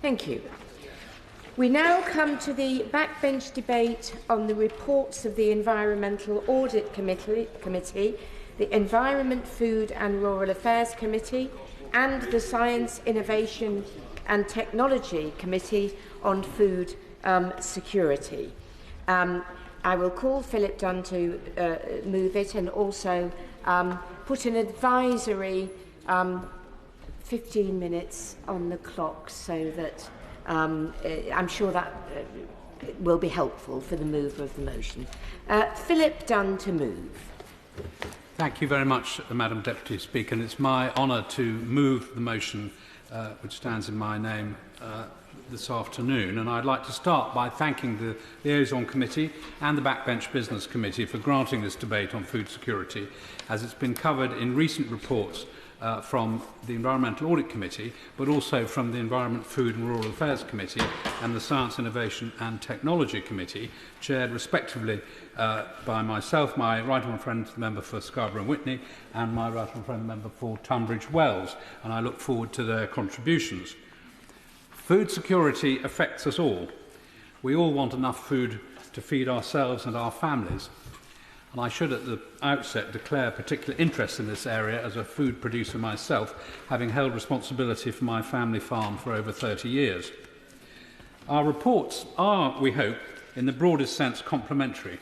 Thank you. We now come to the backbench debate on the reports of the Environmental Audit Committee, the Environment, Food and Rural Affairs Committee and the Science, Innovation and Technology Committee on Food Security. I will call Philip Dunne to move it and also put an advisory 15 minutes on the clock so that I'm sure that will be helpful for the mover of the motion. Philip Dunne to move. Thank you very much, Madam Deputy Speaker. And it's my honour to move the motion which stands in my name this afternoon. And I'd like to start by thanking the Liaison Committee and the Backbench Business Committee for granting this debate on food security, as it's been covered in recent reports from the Environmental Audit Committee, but also from the Environment, Food and Rural Affairs Committee and the Science, Innovation and Technology Committee, chaired respectively by myself, my right honourable friend, the member for Scarborough and Whitby, and my right honourable friend, the member for Tunbridge Wells, and I look forward to their contributions. Food security affects us all. We all want enough food to feed ourselves and our families. And I should at the outset declare particular interest in this area as a food producer myself, having held responsibility for my family farm for over 30 years. Our reports are, we hope, in the broadest sense complementary,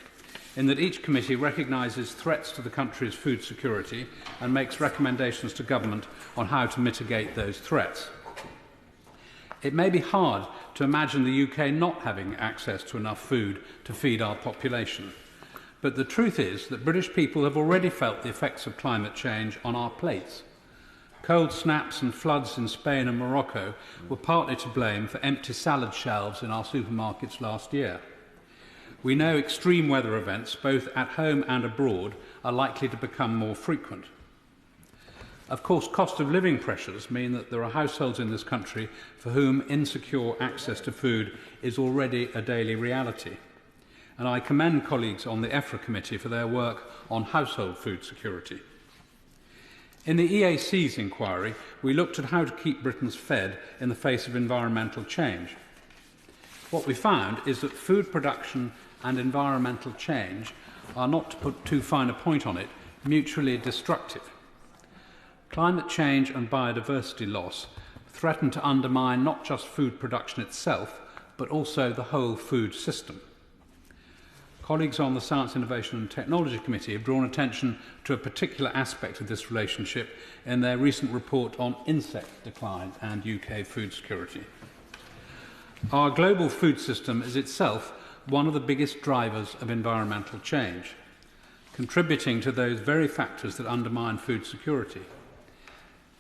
in that each committee recognises threats to the country's food security and makes recommendations to government on how to mitigate those threats. It may be hard to imagine the UK not having access to enough food to feed our population. But the truth is that British people have already felt the effects of climate change on our plates. Cold snaps and floods in Spain and Morocco were partly to blame for empty salad shelves in our supermarkets last year. We know extreme weather events, both at home and abroad, are likely to become more frequent. Of course, cost of living pressures mean that there are households in this country for whom insecure access to food is already a daily reality. And I commend colleagues on the EFRA committee for their work on household food security. In the EAC's inquiry, we looked at how to keep Britons fed in the face of environmental change. What we found is that food production and environmental change are, not to put too fine a point on it, mutually destructive. Climate change and biodiversity loss threaten to undermine not just food production itself, but also the whole food system. Colleagues on the Science, Innovation and Technology Committee have drawn attention to a particular aspect of this relationship in their recent report on insect decline and UK food security. Our global food system is itself one of the biggest drivers of environmental change, contributing to those very factors that undermine food security.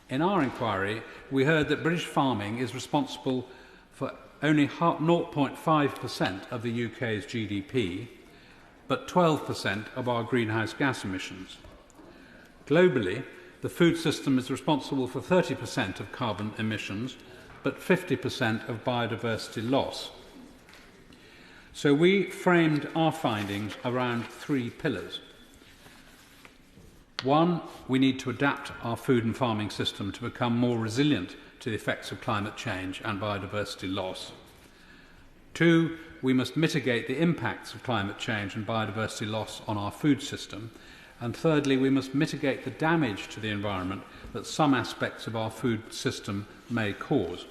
In our inquiry, we heard that British farming is responsible for only 0.5% of the UK's GDP, but 12% of our greenhouse gas emissions. Globally, the food system is responsible for 30% of carbon emissions, but 50% of biodiversity loss. So we framed our findings around three pillars. One, we need to adapt our food and farming system to become more resilient to the effects of climate change and biodiversity loss. Two, we must mitigate the impacts of climate change and biodiversity loss on our food system. And thirdly, we must mitigate the damage to the environment that some aspects of our food system may cause.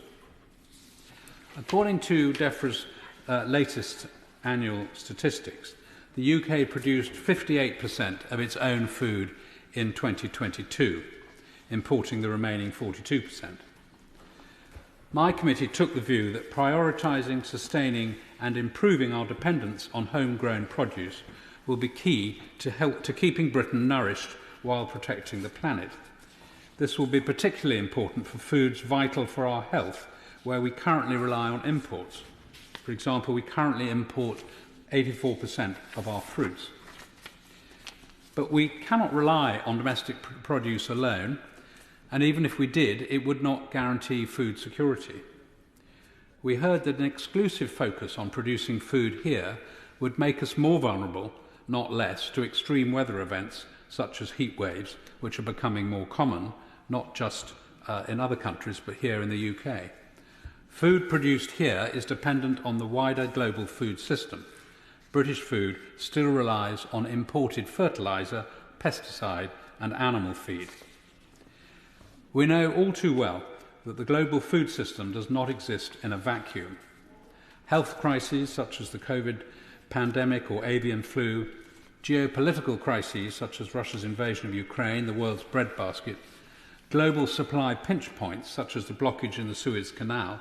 According to DEFRA's latest annual statistics, the UK produced 58% of its own food in 2022, importing the remaining 42%. My committee took the view that prioritising, sustaining and improving our dependence on homegrown produce will be key to keeping Britain nourished while protecting the planet. This will be particularly important for foods vital for our health, where we currently rely on imports. For example, we currently import 84% of our fruits. But we cannot rely on domestic produce alone, and even if we did, it would not guarantee food security. We heard that an exclusive focus on producing food here would make us more vulnerable, not less, to extreme weather events such as heat waves, which are becoming more common, not just in other countries, but here in the UK. Food produced here is dependent on the wider global food system. British food still relies on imported fertiliser, pesticide and animal feed. We know all too well that the global food system does not exist in a vacuum. Health crises such as the COVID pandemic or avian flu, geopolitical crises such as Russia's invasion of Ukraine, the world's breadbasket, global supply pinch points such as the blockage in the Suez Canal,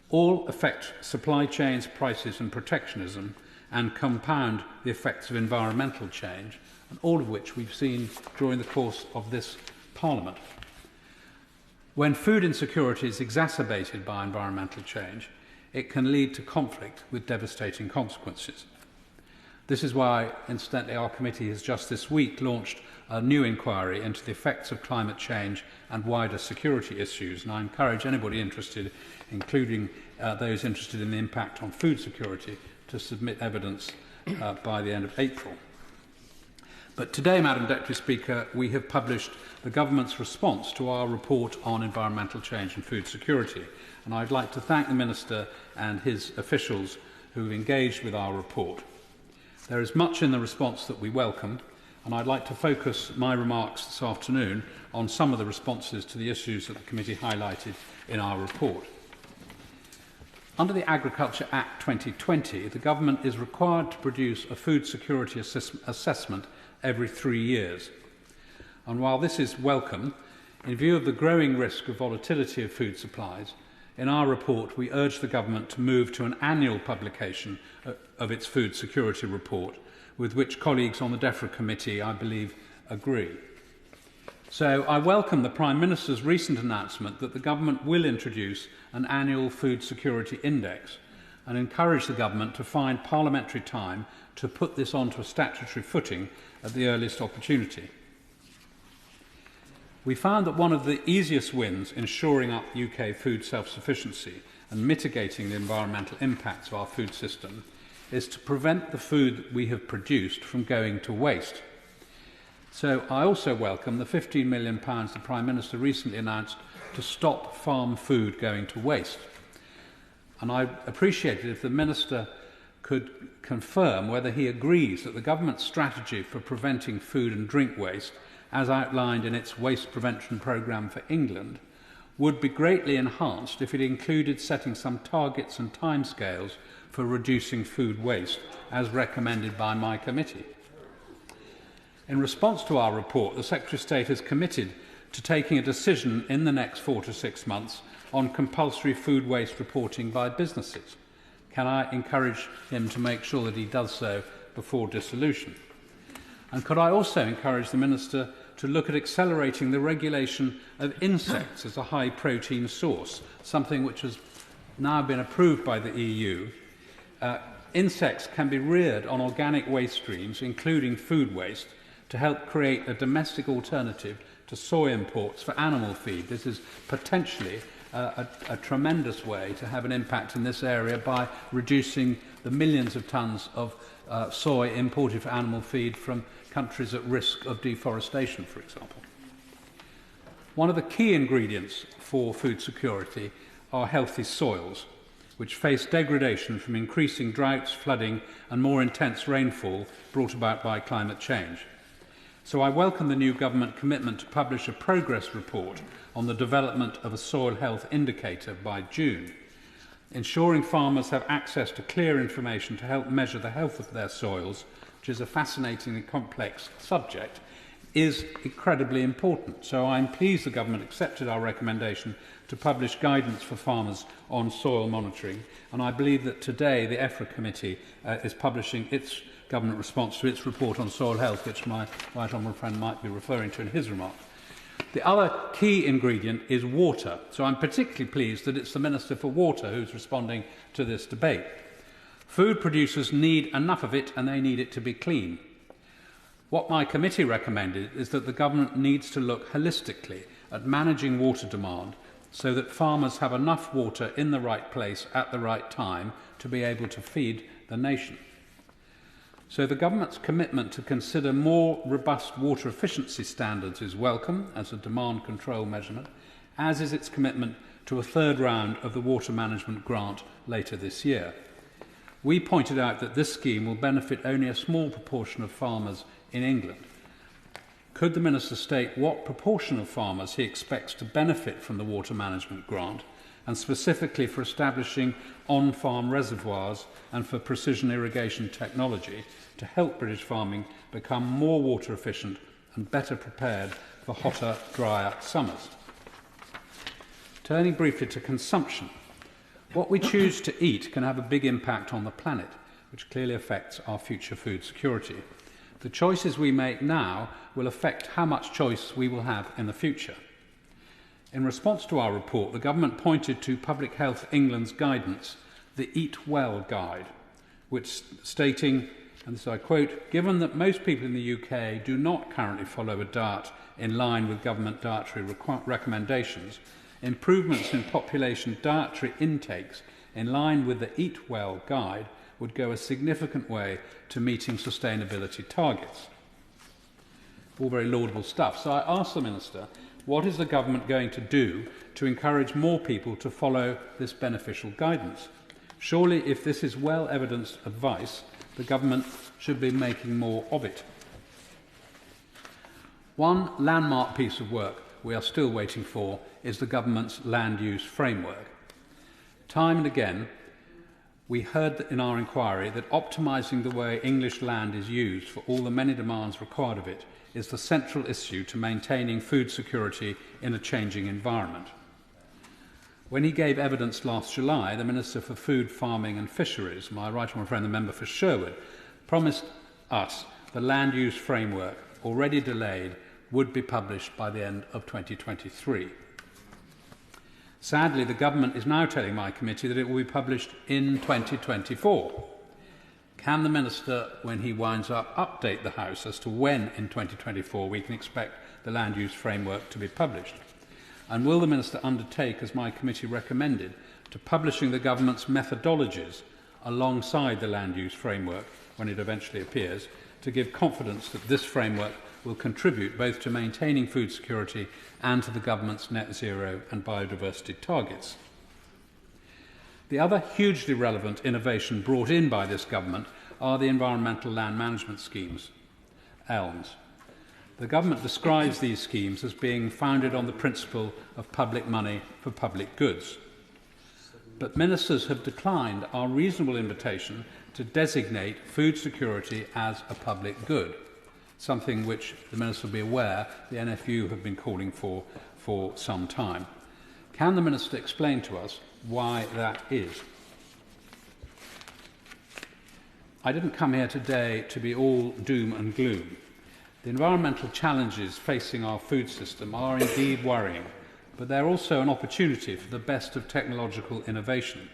all affect supply chains, prices and protectionism and compound the effects of environmental change, and all of which we've seen during the course of this Parliament. When food insecurity is exacerbated by environmental change, it can lead to conflict with devastating consequences. This is why, incidentally, our committee has just this week launched a new inquiry into the effects of climate change and wider security issues, and I encourage anybody interested, including those interested in the impact on food security, to submit evidence by the end of April. But today, Madam Deputy Speaker, we have published the Government's response to our report on environmental change and food security, and I'd like to thank the Minister and his officials who have engaged with our report. There is much in the response that we welcome, and I'd like to focus my remarks this afternoon on some of the responses to the issues that the committee highlighted in our report. Under the Agriculture Act 2020, the Government is required to produce a food security assessment every 3 years. And while this is welcome, in view of the growing risk of volatility of food supplies, in our report we urge the Government to move to an annual publication of its food security report, with which colleagues on the DEFRA committee, I believe, agree. So I welcome the Prime Minister's recent announcement that the Government will introduce an annual food security index and encourage the Government to find parliamentary time to put this onto a statutory footing at the earliest opportunity. We found that one of the easiest wins in shoring up UK food self-sufficiency and mitigating the environmental impacts of our food system is to prevent the food that we have produced from going to waste. So I also welcome the £15 million the Prime Minister recently announced to stop farm food going to waste. And I appreciate it if the Minister could confirm whether he agrees that the Government's strategy for preventing food and drink waste, as outlined in its Waste Prevention Programme for England, would be greatly enhanced if it included setting some targets and timescales for reducing food waste, as recommended by my committee. In response to our report, the Secretary of State has committed to taking a decision in the next 4 to 6 months on compulsory food waste reporting by businesses. Can I encourage him to make sure that he does so before dissolution? And could I also encourage the Minister to look at accelerating the regulation of insects as a high-protein source, something which has now been approved by the EU. Insects can be reared on organic waste streams, including food waste, to help create a domestic alternative to soy imports for animal feed. This is potentially a tremendous way to have an impact in this area by reducing the millions of tonnes of soy imported for animal feed from countries at risk of deforestation, for example. One of the key ingredients for food security are healthy soils, which face degradation from increasing droughts, flooding and more intense rainfall brought about by climate change. So I welcome the new Government commitment to publish a progress report on the development of a soil health indicator by June. Ensuring farmers have access to clear information to help measure the health of their soils, which is a fascinating and complex subject, is incredibly important. So I'm pleased the Government accepted our recommendation to publish guidance for farmers on soil monitoring, and I believe that today the EFRA committee is publishing its Government response to its report on soil health, which my right honourable friend might be referring to in his remarks. The other key ingredient is water, so I'm particularly pleased that it's the Minister for Water who's responding to this debate. Food producers need enough of it and they need it to be clean. What my committee recommended is that the Government needs to look holistically at managing water demand so that farmers have enough water in the right place at the right time to be able to feed the nation. So the Government's commitment to consider more robust water efficiency standards is welcome as a demand control measurement, as is its commitment to a third round of the water management grant later this year. We pointed out that this scheme will benefit only a small proportion of farmers in England. Could the Minister state what proportion of farmers he expects to benefit from the water management grant, and specifically for establishing on-farm reservoirs and for precision irrigation technology to help British farming become more water efficient and better prepared for hotter, drier summers? Turning briefly to consumption, what we choose to eat can have a big impact on the planet, which clearly affects our future food security. The choices we make now will affect how much choice we will have in the future. In response to our report, the government pointed to Public Health England's guidance, the Eat Well Guide, which stating, and this I quote, "Given that most people in the UK do not currently follow a diet in line with government dietary recommendations, improvements in population dietary intakes in line with the Eat Well Guide would go a significant way to meeting sustainability targets." All very laudable stuff. So I asked the Minister, what is the government going to do to encourage more people to follow this beneficial guidance? Surely, if this is well-evidenced advice, the government should be making more of it. One landmark piece of work we are still waiting for is the government's land use framework. Time and again, we heard in our inquiry that optimising the way English land is used for all the many demands required of it is the central issue to maintaining food security in a changing environment. When he gave evidence last July, the Minister for Food, Farming and Fisheries, my right honourable friend, the member for Sherwood, promised us the land use framework, already delayed, would be published by the end of 2023. Sadly, the government is now telling my committee that it will be published in 2024. Can the Minister, when he winds up, update the House as to when in 2024 we can expect the land use framework to be published? And will the Minister undertake, as my committee recommended, to publishing the government's methodologies alongside the land use framework when it eventually appears, to give confidence that this framework will contribute both to maintaining food security and to the government's net zero and biodiversity targets? The other hugely relevant innovation brought in by this government are the environmental land management schemes, ELMS. The government describes these schemes as being founded on the principle of public money for public goods. But ministers have declined our reasonable invitation to designate food security as a public good, something which the Minister will be aware the NFU have been calling for some time. Can the Minister explain to us why that is? I didn't come here today to be all doom and gloom. The environmental challenges facing our food system are indeed worrying, but they're also an opportunity for the best of technological innovation.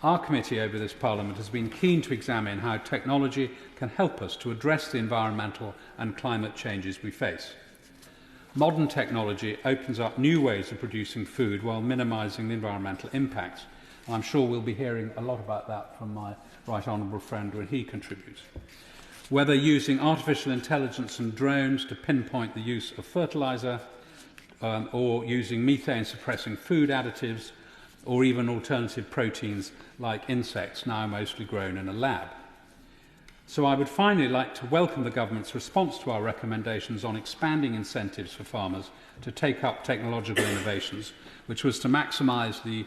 Our committee over this Parliament has been keen to examine how technology can help us to address the environmental and climate changes we face. Modern technology opens up new ways of producing food while minimising the environmental impacts. And I'm sure we'll be hearing a lot about that from my right honourable friend when he contributes. Whether using artificial intelligence and drones to pinpoint the use of fertiliser, or using methane-suppressing food additives, or even alternative proteins like insects now mostly grown in a lab. So I would finally like to welcome the government's response to our recommendations on expanding incentives for farmers to take up technological innovations, which was to maximise the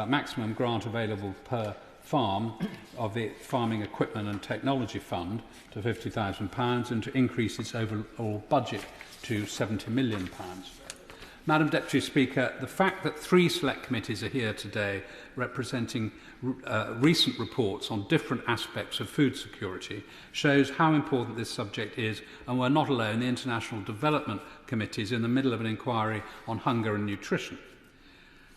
maximum grant available per farm of the Farming Equipment and Technology Fund to £50,000 and to increase its overall budget to £70 million. Madam Deputy Speaker, the fact that 3 select committees are here today representing recent reports on different aspects of food security shows how important this subject is, and we're not alone. The International Development Committee is in the middle of an inquiry on hunger and nutrition.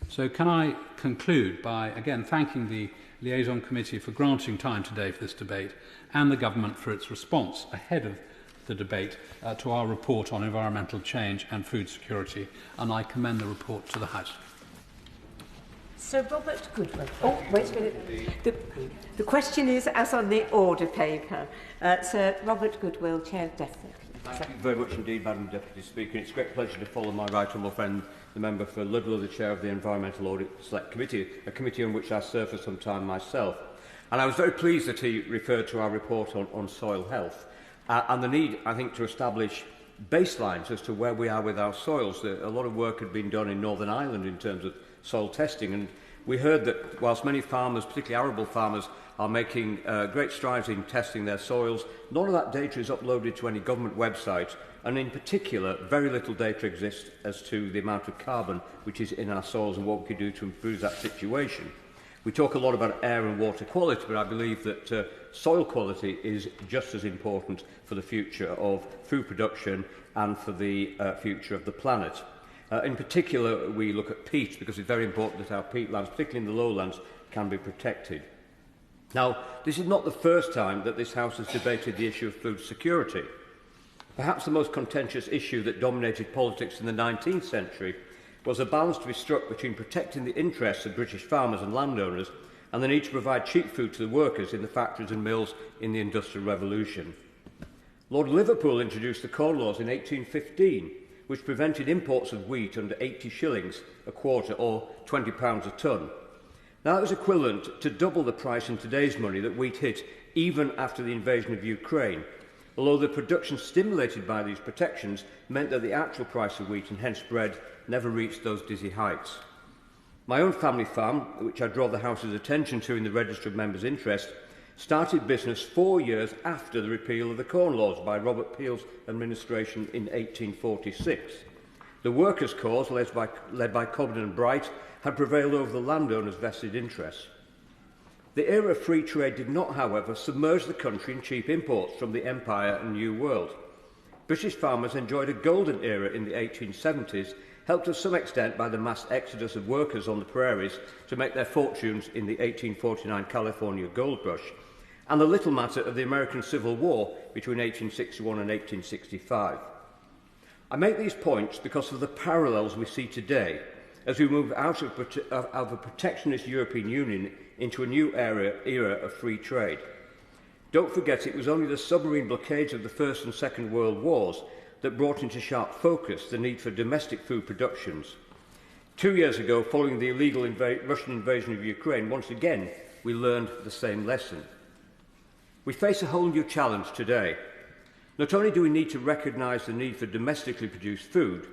So can I conclude by again thanking the Liaison Committee for granting time today for this debate and the Government for its response ahead of the debate to our report on environmental change and food security, and I commend the report to the House. Sir Robert Goodwill. Oh, wait a minute. The question is as on the order paper. Sir Robert Goodwill, Chair Definitely. Thank you very much indeed, Madam Deputy Speaker. It's a great pleasure to follow my right honourable friend, the member for Ludlow, the chair of the Environmental Audit Select Committee, a committee on which I served for some time myself. And I was very pleased that he referred to our report on soil health and the need, I think, to establish baselines as to where we are with our soils. A lot of work had been done in Northern Ireland in terms of soil testing, and we heard that whilst many farmers, particularly arable farmers, are making great strides in testing their soils, none of that data is uploaded to any government website, and in particular, very little data exists as to the amount of carbon which is in our soils and what we can do to improve that situation. We talk a lot about air and water quality, but I believe that soil quality is just as important for the future of food production and for the future of the planet. In particular, we look at peat, because it's very important that our peatlands, particularly in the lowlands, can be protected. Now, this is not the first time that this House has debated the issue of food security. Perhaps the most contentious issue that dominated politics in the 19th century was a balance to be struck between protecting the interests of British farmers and landowners and the need to provide cheap food to the workers in the factories and mills in the Industrial Revolution. Lord Liverpool introduced the Corn Laws in 1815, which prevented imports of wheat under 80 shillings a quarter or £20 a tonne. Now, that was equivalent to double the price in today's money that wheat hit even after the invasion of Ukraine, although the production stimulated by these protections meant that the actual price of wheat, and hence bread, never reached those dizzy heights. My own family farm, which I draw the House's attention to in the Register of Members' Interest, started business 4 years after the repeal of the Corn Laws by Robert Peel's administration in 1846. The workers' cause, led by Cobden and Bright, had prevailed over the landowners' vested interests. The era of free trade did not, however, submerge the country in cheap imports from the Empire and New World. British farmers enjoyed a golden era in the 1870s, helped to some extent by the mass exodus of workers on the prairies to make their fortunes in the 1849 California gold rush, and the little matter of the American Civil War between 1861 and 1865. I make these points because of the parallels we see today as we move out of a protectionist European Union into a new era of free trade. Don't forget, it was only the submarine blockades of the First and Second World Wars that brought into sharp focus the need for domestic food productions. 2 years ago, following the illegal Russian invasion of Ukraine, once again, we learned the same lesson. We face a whole new challenge today. Not only do we need to recognise the need for domestically produced food,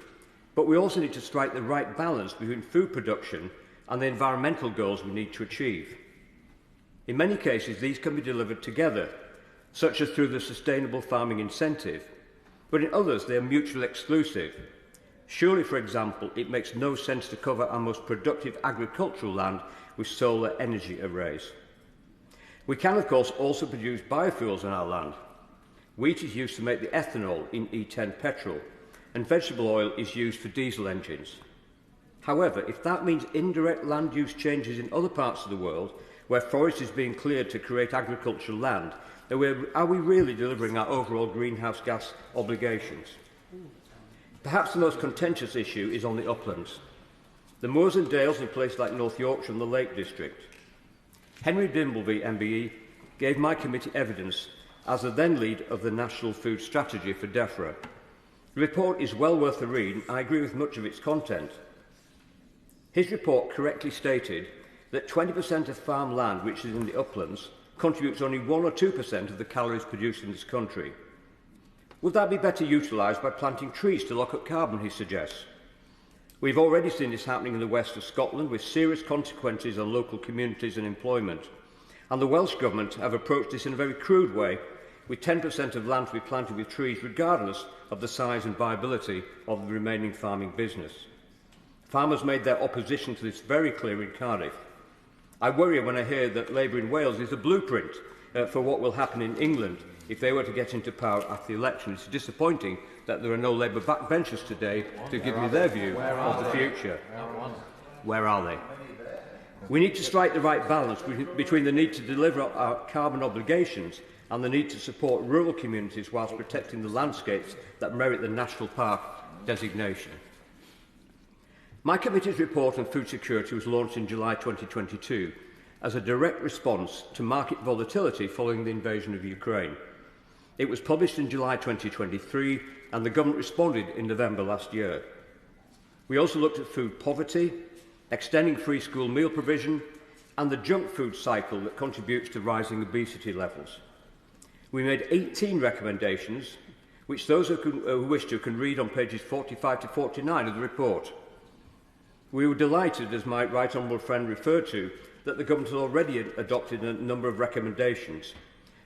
but we also need to strike the right balance between food production and the environmental goals we need to achieve. In many cases, these can be delivered together, such as through the Sustainable Farming Incentive, but in others they are mutually exclusive. Surely, for example, it makes no sense to cover our most productive agricultural land with solar energy arrays. We can, of course, also produce biofuels on our land. Wheat is used to make the ethanol in E10 petrol, and vegetable oil is used for diesel engines. However, if that means indirect land use changes in other parts of the world, where forest is being cleared to create agricultural land, then are we really delivering our overall greenhouse gas obligations? Perhaps the most contentious issue is on the uplands. The moors and dales in places like North Yorkshire and the Lake District. Henry Dimbleby, MBE, gave my committee evidence as the then lead of the National Food Strategy for DEFRA. The report is well worth a read, and I agree with much of its content. His report correctly stated that 20% of farm land which is in the uplands contributes only 1 or 2% of the calories produced in this country. Would that be better utilised by planting trees to lock up carbon, he suggests? We've already seen this happening in the west of Scotland, with serious consequences on local communities and employment. And the Welsh Government have approached this in a very crude way, with 10% of land to be planted with trees regardless of the size and viability of the remaining farming business. Farmers made their opposition to this very clear in Cardiff. I worry when I hear that Labour in Wales is a blueprint for what will happen in England if they were to get into power after the election. It's disappointing that there are no Labour backbenchers today to give me their view of the future. Where are they? We need to strike the right balance between the need to deliver our carbon obligations and the need to support rural communities whilst protecting the landscapes that merit the National Park designation. My committee's report on food security was launched in July 2022 as a direct response to market volatility following the invasion of Ukraine. It was published in July 2023 and the government responded in November last year. We also looked at food poverty, extending free school meal provision and the junk food cycle that contributes to rising obesity levels. We made 18 recommendations, which those who wish to can read on pages 45 to 49 of the report. We were delighted, as my right honourable friend referred to, that the government had already adopted a number of recommendations.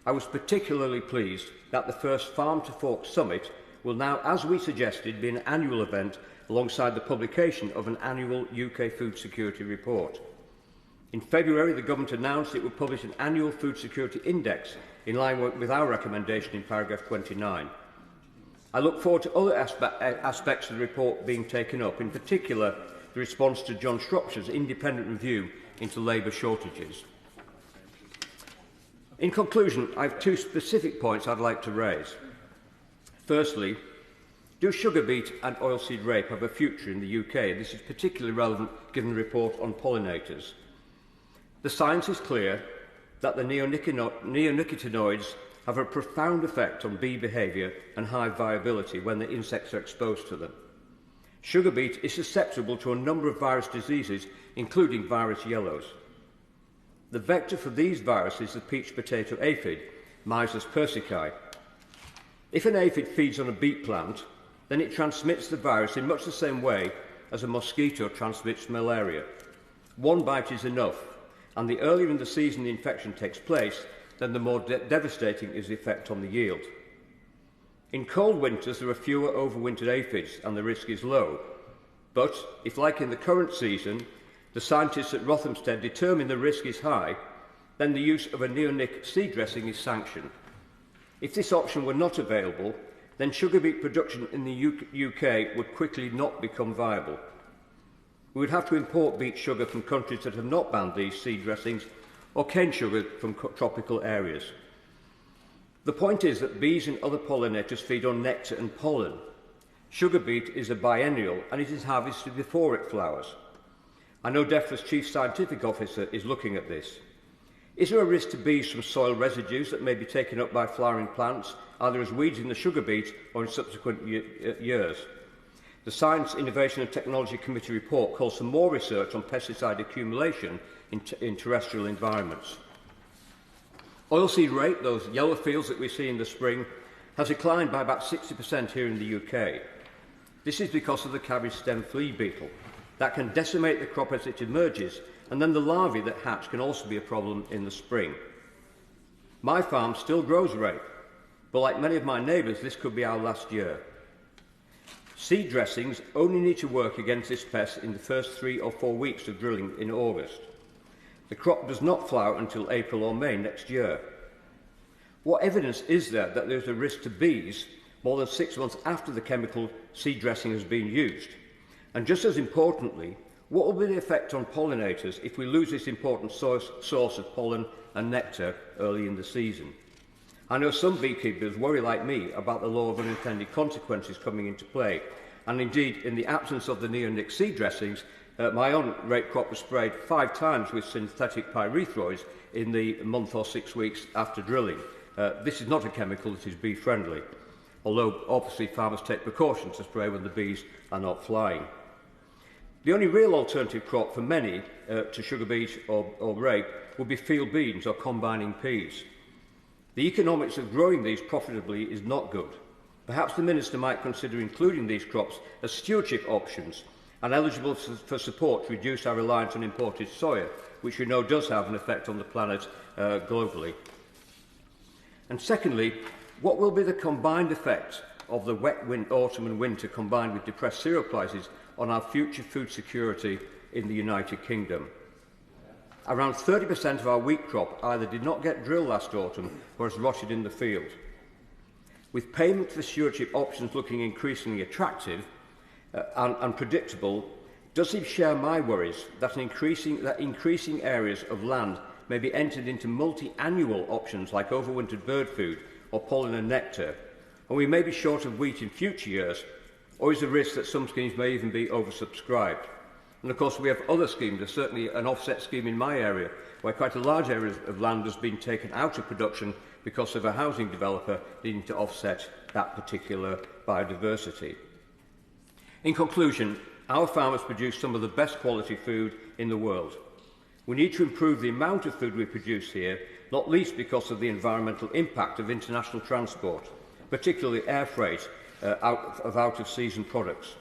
I was particularly pleased that the first Farm to Fork Summit will now, as we suggested, be an annual event alongside the publication of an annual UK food security report. In February, the government announced it would publish an annual food security index in line with our recommendation in paragraph 29. I look forward to other aspects of the report being taken up, in particular the response to John Shropshire's independent review into labour shortages. In conclusion, I have two specific points I'd like to raise. Firstly, do sugar beet and oilseed rape have a future in the UK? This is particularly relevant given the report on pollinators. The science is clear that the neonicotinoids have a profound effect on bee behaviour and hive viability when the insects are exposed to them. Sugar beet is susceptible to a number of virus diseases, including virus yellows. The vector for these viruses is the peach potato aphid, Myzus persicae. If an aphid feeds on a beet plant, then it transmits the virus in much the same way as a mosquito transmits malaria. One bite is enough, and the earlier in the season the infection takes place, then the more devastating is the effect on the yield. In cold winters, there are fewer overwintered aphids and the risk is low. But if, like in the current season, the scientists at Rothamsted determine the risk is high, then the use of a neonic seed dressing is sanctioned. If this option were not available, then sugar beet production in the UK would quickly not become viable. We would have to import beet sugar from countries that have not banned these seed dressings, or cane sugar from tropical areas. The point is that bees and other pollinators feed on nectar and pollen. Sugar beet is a biennial and it is harvested before it flowers. I know DEFRA's Chief Scientific Officer is looking at this. Is there a risk to bees from soil residues that may be taken up by flowering plants, either as weeds in the sugar beet or in subsequent years? The Science, Innovation and Technology Committee report calls for more research on pesticide accumulation in terrestrial environments. Oilseed rape, those yellow fields that we see in the spring, has declined by about 60% here in the UK. This is because of the cabbage stem flea beetle. That can decimate the crop as it emerges, and then the larvae that hatch can also be a problem in the spring. My farm still grows rape, but like many of my neighbours, this could be our last year. Seed dressings only need to work against this pest in the first 3 or 4 weeks of drilling in August. The crop does not flower until April or May next year. What evidence is there that there is a risk to bees more than 6 months after the chemical seed dressing has been used? And just as importantly, what will be the effect on pollinators if we lose this important source of pollen and nectar early in the season? I know some beekeepers worry like me about the law of unintended consequences coming into play, and indeed, in the absence of the neonic seed dressings, my own rape crop was sprayed 5 times with synthetic pyrethroids in the month or 6 weeks after drilling. This is not a chemical that is bee-friendly, although obviously farmers take precautions to spray when the bees are not flying. The only real alternative crop for many to sugar beet or rape would be field beans or combining peas. The economics of growing these profitably is not good. Perhaps the Minister might consider including these crops as stewardship options and eligible for support to reduce our reliance on imported soya, which we know does have an effect on the planet globally. And secondly, what will be the combined effect of the wet autumn and winter combined with depressed cereal prices on our future food security in the United Kingdom? Around 30% of our wheat crop either did not get drilled last autumn or has rotted in the field. With payment for stewardship options looking increasingly attractive and predictable, does he share my worries that increasing areas of land may be entered into multi-annual options like overwintered bird food or pollen and nectar, and we may be short of wheat in future years, or is the risk that some schemes may even be oversubscribed? And of course we have other schemes. There's certainly an offset scheme in my area where quite a large area of land has been taken out of production because of a housing developer needing to offset that particular biodiversity. In conclusion, our farmers produce some of the best quality food in the world. We need to improve the amount of food we produce here, not least because of the environmental impact of international transport, particularly air freight of out-of-season products.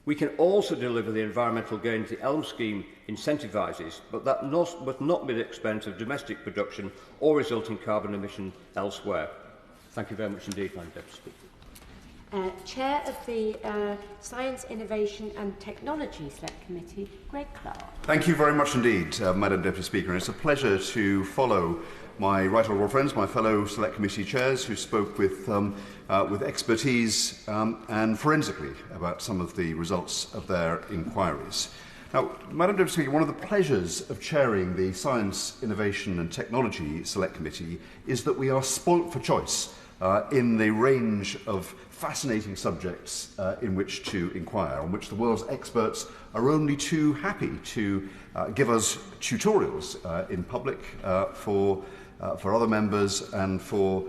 We can also deliver the environmental gains the ELM scheme incentivises, but that must not be at the expense of domestic production or result in carbon emission elsewhere. Thank you very much indeed, Madam Deputy Speaker. Chair of the Science, Innovation and Technology Select Committee, Greg Clark. Thank you very much indeed, Madam Deputy Speaker. And it's a pleasure to follow my right honourable friends, my fellow Select Committee chairs, who spoke with expertise and forensically about some of the results of their inquiries. Now, Madam Deputy Speaker, one of the pleasures of chairing the Science, Innovation and Technology Select Committee is that we are spoilt for choice in the range of fascinating subjects in which to inquire, on which the world's experts are only too happy to give us tutorials in public for other members and for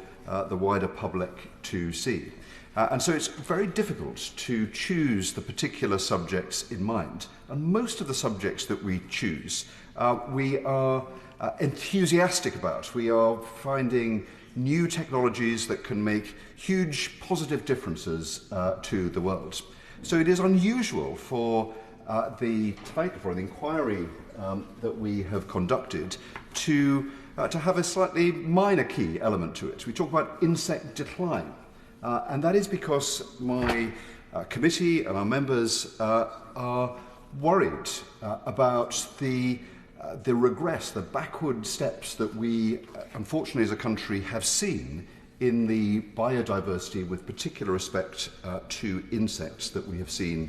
the wider public to see. And so it's very difficult to choose the particular subjects in mind. And most of the subjects that we choose, we are enthusiastic about. We are finding new technologies that can make huge positive differences to the world. So it is unusual for the inquiry that we have conducted to have a slightly minor key element to it. We talk about insect decline, and that is because my committee and our members are worried about the regress, the backward steps that we, unfortunately as a country, have seen in the biodiversity with particular respect to insects that we have seen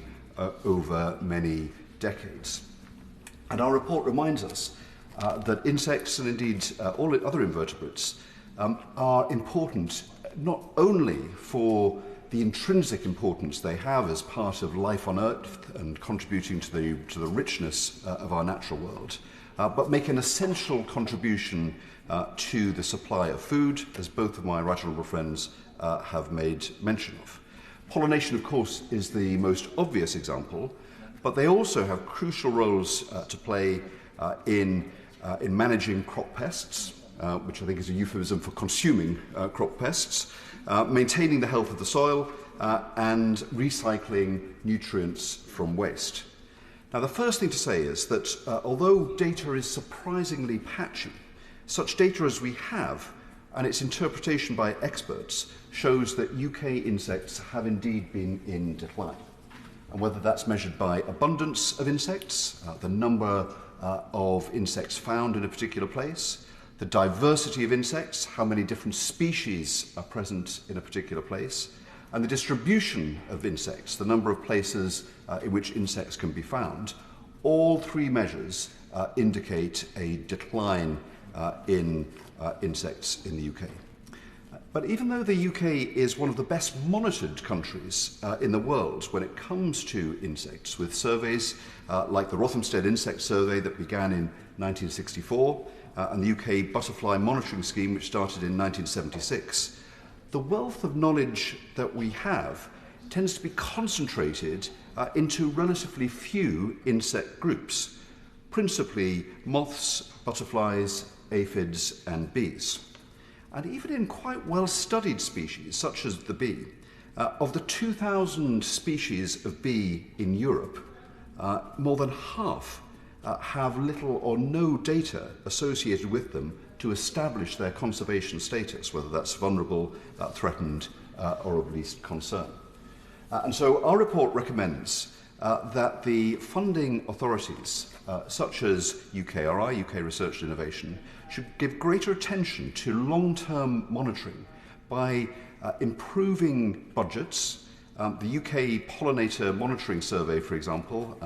over many decades. And our report reminds us that insects and indeed all other invertebrates are important not only for the intrinsic importance they have as part of life on Earth and contributing to the richness of our natural world, but make an essential contribution to the supply of food, as both of my right honourable friends have made mention of. Pollination, of course, is the most obvious example, but they also have crucial roles to play in managing crop pests, which I think is a euphemism for consuming crop pests, maintaining the health of the soil, and recycling nutrients from waste. Now, the first thing to say is that although data is surprisingly patchy, such data as we have and its interpretation by experts shows that UK insects have indeed been in decline. And whether that's measured by abundance of insects, the number of insects found in a particular place, the diversity of insects, how many different species are present in a particular place, and the distribution of insects, the number of places in which insects can be found, all three measures indicate a decline in insects in the UK. But even though the UK is one of the best monitored countries in the world when it comes to insects, with surveys like the Rothamsted Insect Survey that began in 1964 and the UK Butterfly Monitoring Scheme, which started in 1976, the wealth of knowledge that we have tends to be concentrated into relatively few insect groups, principally moths, butterflies, aphids and bees. And even in quite well-studied species, such as the bee, of the 2,000 species of bee in Europe, more than half have little or no data associated with them to establish their conservation status, whether that's vulnerable, threatened, or of least concern. And so our report recommends that the funding authorities, such as UKRI, UK Research and Innovation, should give greater attention to long-term monitoring by improving budgets. The UK Pollinator Monitoring Survey, for example,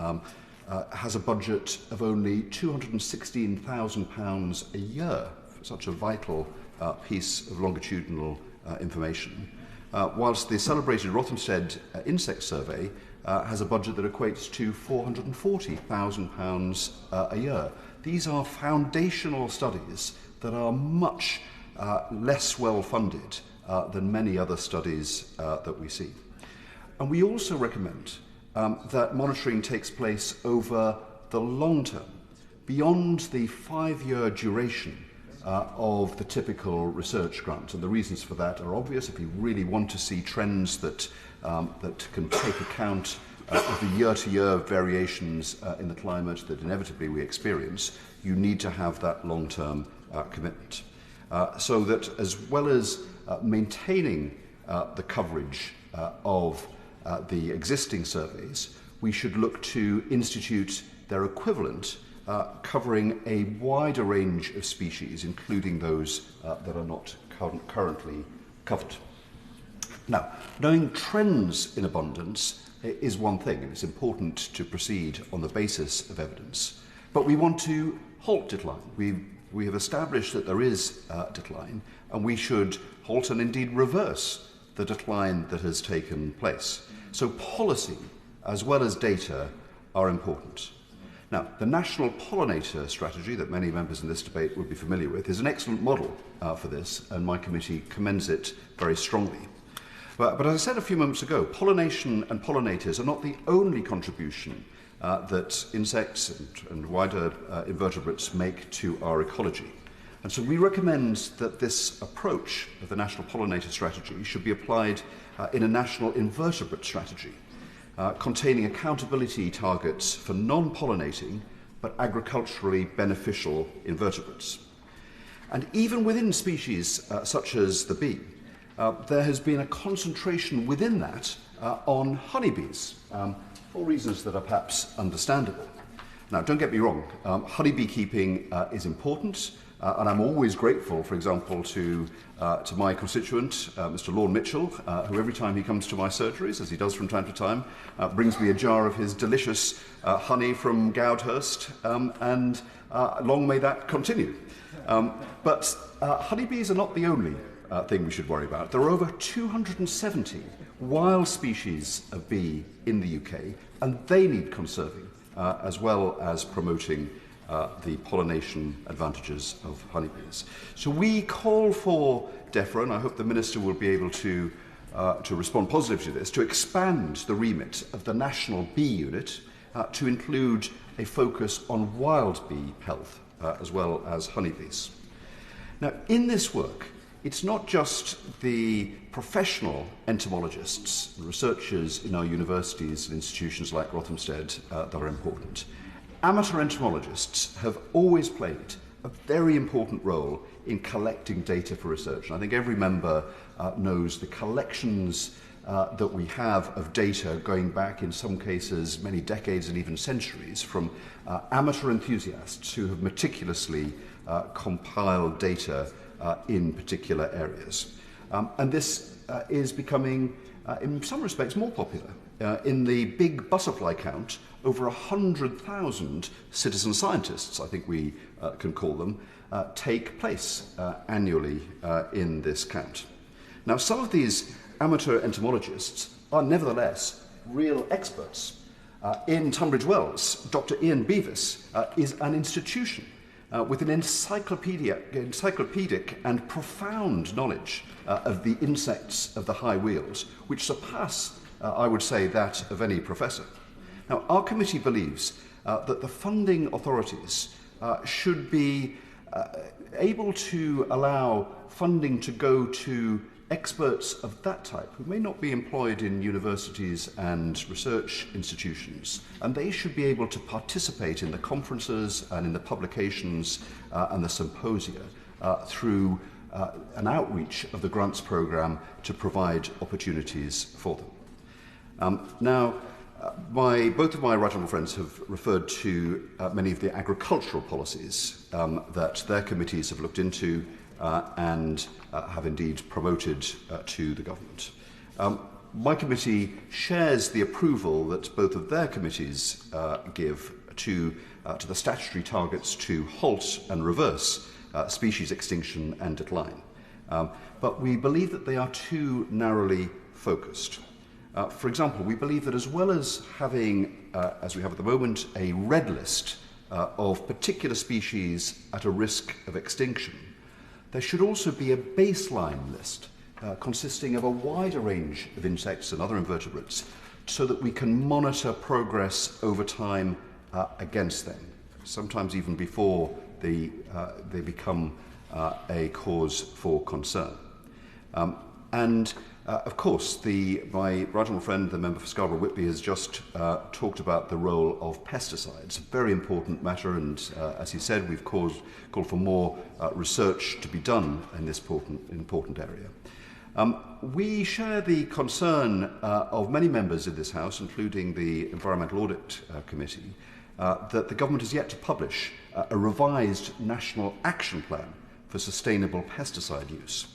has a budget of only £216,000 a year for such a vital piece of longitudinal information, whilst the celebrated Rothamsted Insect Survey has a budget that equates to £440,000 a year. These are foundational studies that are much less well funded than many other studies that we see. And we also recommend that monitoring takes place over the long term, beyond the 5-year duration of the typical research grant. And the reasons for that are obvious. If you really want to see trends that can take account of the year-to-year variations in the climate that inevitably we experience, you need to have that long-term commitment. So that as well as maintaining the coverage of the existing surveys, we should look to institute their equivalent, covering a wider range of species, including those that are not currently covered. Now, knowing trends in abundance is one thing, and it's important to proceed on the basis of evidence. But we want to halt decline. We have established that there is decline, and we should halt and indeed reverse the decline that has taken place. So policy, as well as data, are important. Now, the National Pollinator Strategy that many members in this debate would be familiar with is an excellent model for this, and my committee commends it very strongly. But as I said a few moments ago, pollination and pollinators are not the only contribution that insects and wider invertebrates make to our ecology. And so we recommend that this approach of the National Pollinator Strategy should be applied in a National Invertebrate Strategy, containing accountability targets for non-pollinating but agriculturally beneficial invertebrates. And even within species such as the bee, there has been a concentration within that on honeybees, for reasons that are perhaps understandable. Now, don't get me wrong, honeybee keeping is important, and I'm always grateful, for example, to my constituent, Mr. Lorne Mitchell, who every time he comes to my surgeries, as he does from time to time, brings me a jar of his delicious honey from Goudhurst, and long may that continue. But honeybees are not the only thing we should worry about. There are over 270 wild species of bee in the UK, and they need conserving, as well as promoting the pollination advantages of honeybees. So we call for DEFRA, and I hope the Minister will be able to respond positively to this, to expand the remit of the National Bee Unit to include a focus on wild bee health, as well as honeybees. Now, in this work, it's not just the professional entomologists and researchers in our universities and institutions like Rothamsted that are important. Amateur entomologists have always played a very important role in collecting data for research. And I think every member knows the collections that we have of data going back, in some cases, many decades and even centuries, from amateur enthusiasts who have meticulously compiled data in particular areas. And this is becoming, in some respects, more popular. In the big butterfly count, over 100,000 citizen scientists, I think we can call them, take place annually in this count. Now, some of these amateur entomologists are nevertheless real experts. In Tunbridge Wells, Dr. Ian Beavis is an institution with an encyclopedic and profound knowledge of the insects of the high weald, which surpass, I would say, that of any professor. Now, our committee believes that the funding authorities should be able to allow funding to go to experts of that type who may not be employed in universities and research institutions, and they should be able to participate in the conferences and in the publications and the symposia through an outreach of the grants programme to provide opportunities for them. Both of my right honourable friends have referred to many of the agricultural policies that their committees have looked into and have indeed promoted to the government. My committee shares the approval that both of their committees give to the statutory targets to halt and reverse species extinction and decline. But we believe that they are too narrowly focused. For example, we believe that as well as having, as we have at the moment, a red list of particular species at a risk of extinction, there should also be a baseline list consisting of a wider range of insects and other invertebrates so that we can monitor progress over time against them, sometimes even before they become a cause for concern. Of course, my right honourable friend, the member for Scarborough Whitby, has just talked about the role of pesticides, a very important matter, and as he said, we've called for more research to be done in this important area. We share the concern of many members in this House, including the Environmental Audit Committee, that the government has yet to publish a revised national action plan for sustainable pesticide use.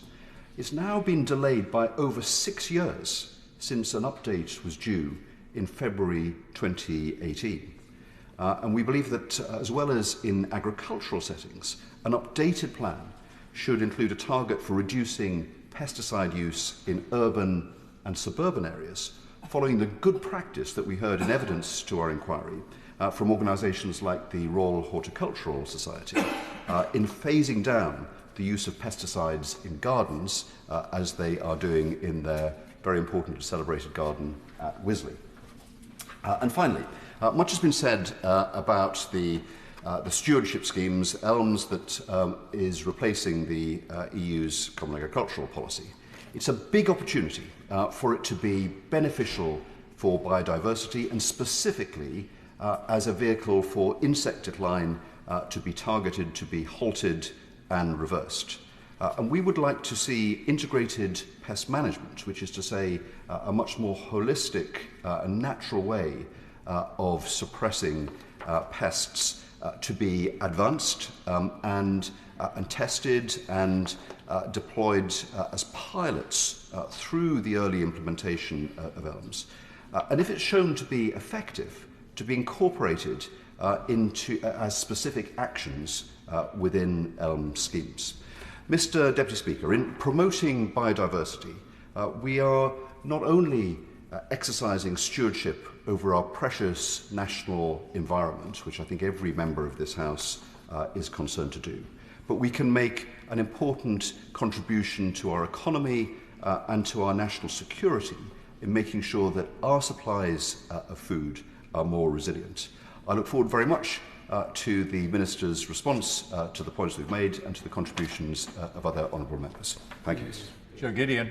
It's now been delayed by over 6 years since an update was due in February 2018. And we believe that, as well as in agricultural settings, an updated plan should include a target for reducing pesticide use in urban and suburban areas, following the good practice that we heard in evidence to our inquiry from organisations like the Royal Horticultural Society in phasing down the use of pesticides in gardens, as they are doing in their very important and celebrated garden at Wisley. And finally, much has been said about the stewardship schemes, ELMS, that is replacing the EU's Common Agricultural Policy. It's a big opportunity for it to be beneficial for biodiversity and specifically as a vehicle for insect decline to be targeted, to be halted and reversed. And we would like to see integrated pest management, which is to say a much more holistic and natural way of suppressing pests to be advanced and tested and deployed as pilots through the early implementation of ELMS. And if it's shown to be effective, to be incorporated into as specific actions within ELM schemes. Mr. Deputy Speaker, in promoting biodiversity, we are not only exercising stewardship over our precious national environment, which I think every member of this House is concerned to do, but we can make an important contribution to our economy and to our national security in making sure that our supplies of food are more resilient. I look forward very much to the Minister's response to the points we've made and to the contributions of other honourable members. Thank you. Sure, Gideon.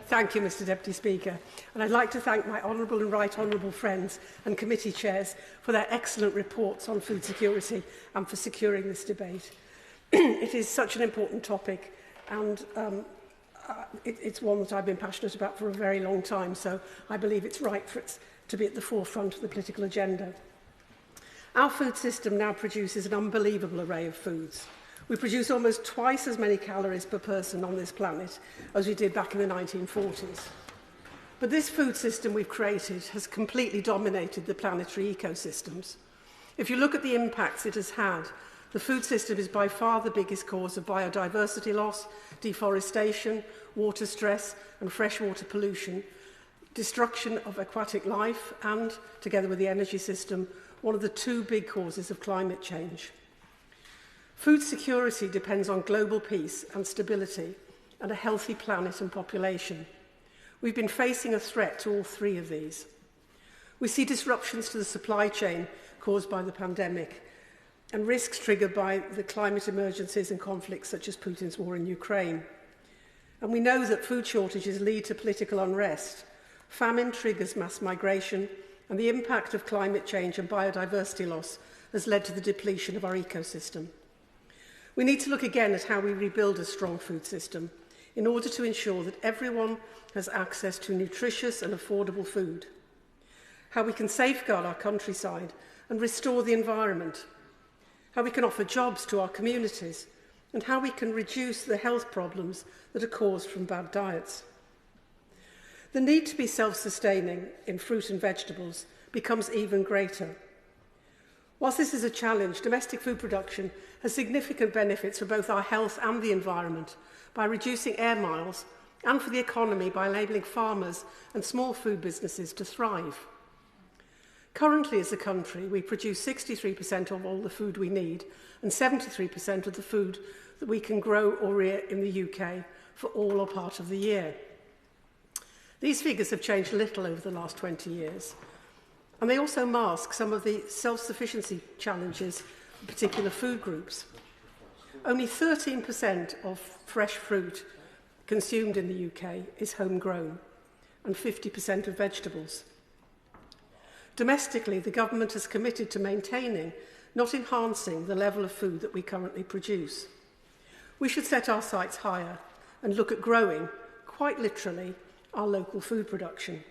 Thank you, Mr Deputy Speaker. And I'd like to thank my honourable and right honourable friends and committee chairs for their excellent reports on food security and for securing this debate. It is such an important topic and it's one that I've been passionate about for a very long time, so I believe it's right for it to be at the forefront of the political agenda. Our food system now produces an unbelievable array of foods. We produce almost twice as many calories per person on this planet as we did back in the 1940s. But this food system we've created has completely dominated the planetary ecosystems. If you look at the impacts it has had, the food system is by far the biggest cause of biodiversity loss, deforestation, water stress and freshwater pollution, destruction of aquatic life and, together with the energy system, one of the two big causes of climate change. Food security depends on global peace and stability and a healthy planet and population. We've been facing a threat to all three of these. We see disruptions to the supply chain caused by the pandemic and risks triggered by the climate emergencies and conflicts such as Putin's war in Ukraine. And we know that food shortages lead to political unrest. Famine triggers mass migration, and the impact of climate change and biodiversity loss has led to the depletion of our ecosystem. We need to look again at how we rebuild a strong food system in order to ensure that everyone has access to nutritious and affordable food, how we can safeguard our countryside and restore the environment, how we can offer jobs to our communities, and how we can reduce the health problems that are caused from bad diets. The need to be self-sustaining in fruit and vegetables becomes even greater. Whilst this is a challenge, domestic food production has significant benefits for both our health and the environment by reducing air miles and for the economy by enabling farmers and small food businesses to thrive. Currently, as a country, we produce 63% of all the food we need and 73% of the food that we can grow or rear in the UK for all or part of the year. These figures have changed little over the last 20 years, and they also mask some of the self-sufficiency challenges for particular food groups. Only 13% of fresh fruit consumed in the UK is homegrown, and 50% of vegetables. Domestically, the government has committed to maintaining, not enhancing, the level of food that we currently produce. We should set our sights higher and look at growing, quite literally, our local food production.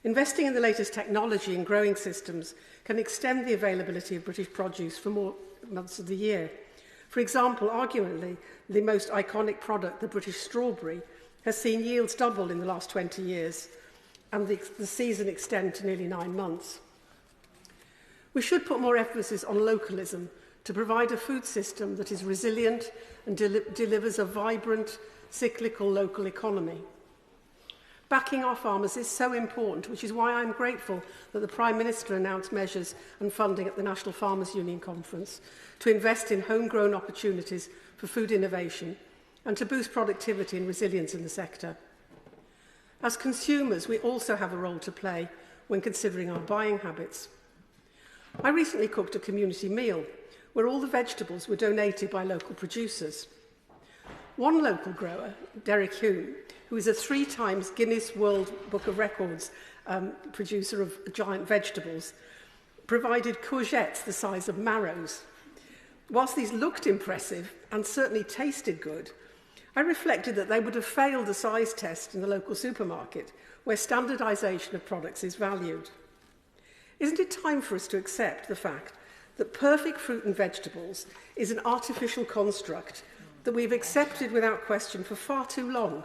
Investing in the latest technology and growing systems can extend the availability of British produce for more months of the year. For example, arguably, the most iconic product, the British strawberry, has seen yields double in the last 20 years and the season extend to nearly 9 months. We should put more emphasis on localism to provide a food system that is resilient and delivers a vibrant, cyclical local economy. Backing our farmers is so important, which is why I'm grateful that the Prime Minister announced measures and funding at the National Farmers Union Conference to invest in homegrown opportunities for food innovation and to boost productivity and resilience in the sector. As consumers, we also have a role to play when considering our buying habits. I recently cooked a community meal where all the vegetables were donated by local producers. One local grower, Derek Hume, who is a 3 times Guinness World Book of Records producer of giant vegetables, provided courgettes the size of marrows. Whilst these looked impressive and certainly tasted good, I reflected that they would have failed the size test in the local supermarket, where standardisation of products is valued. Isn't it time for us to accept the fact that perfect fruit and vegetables is an artificial construct that we've accepted without question for far too long?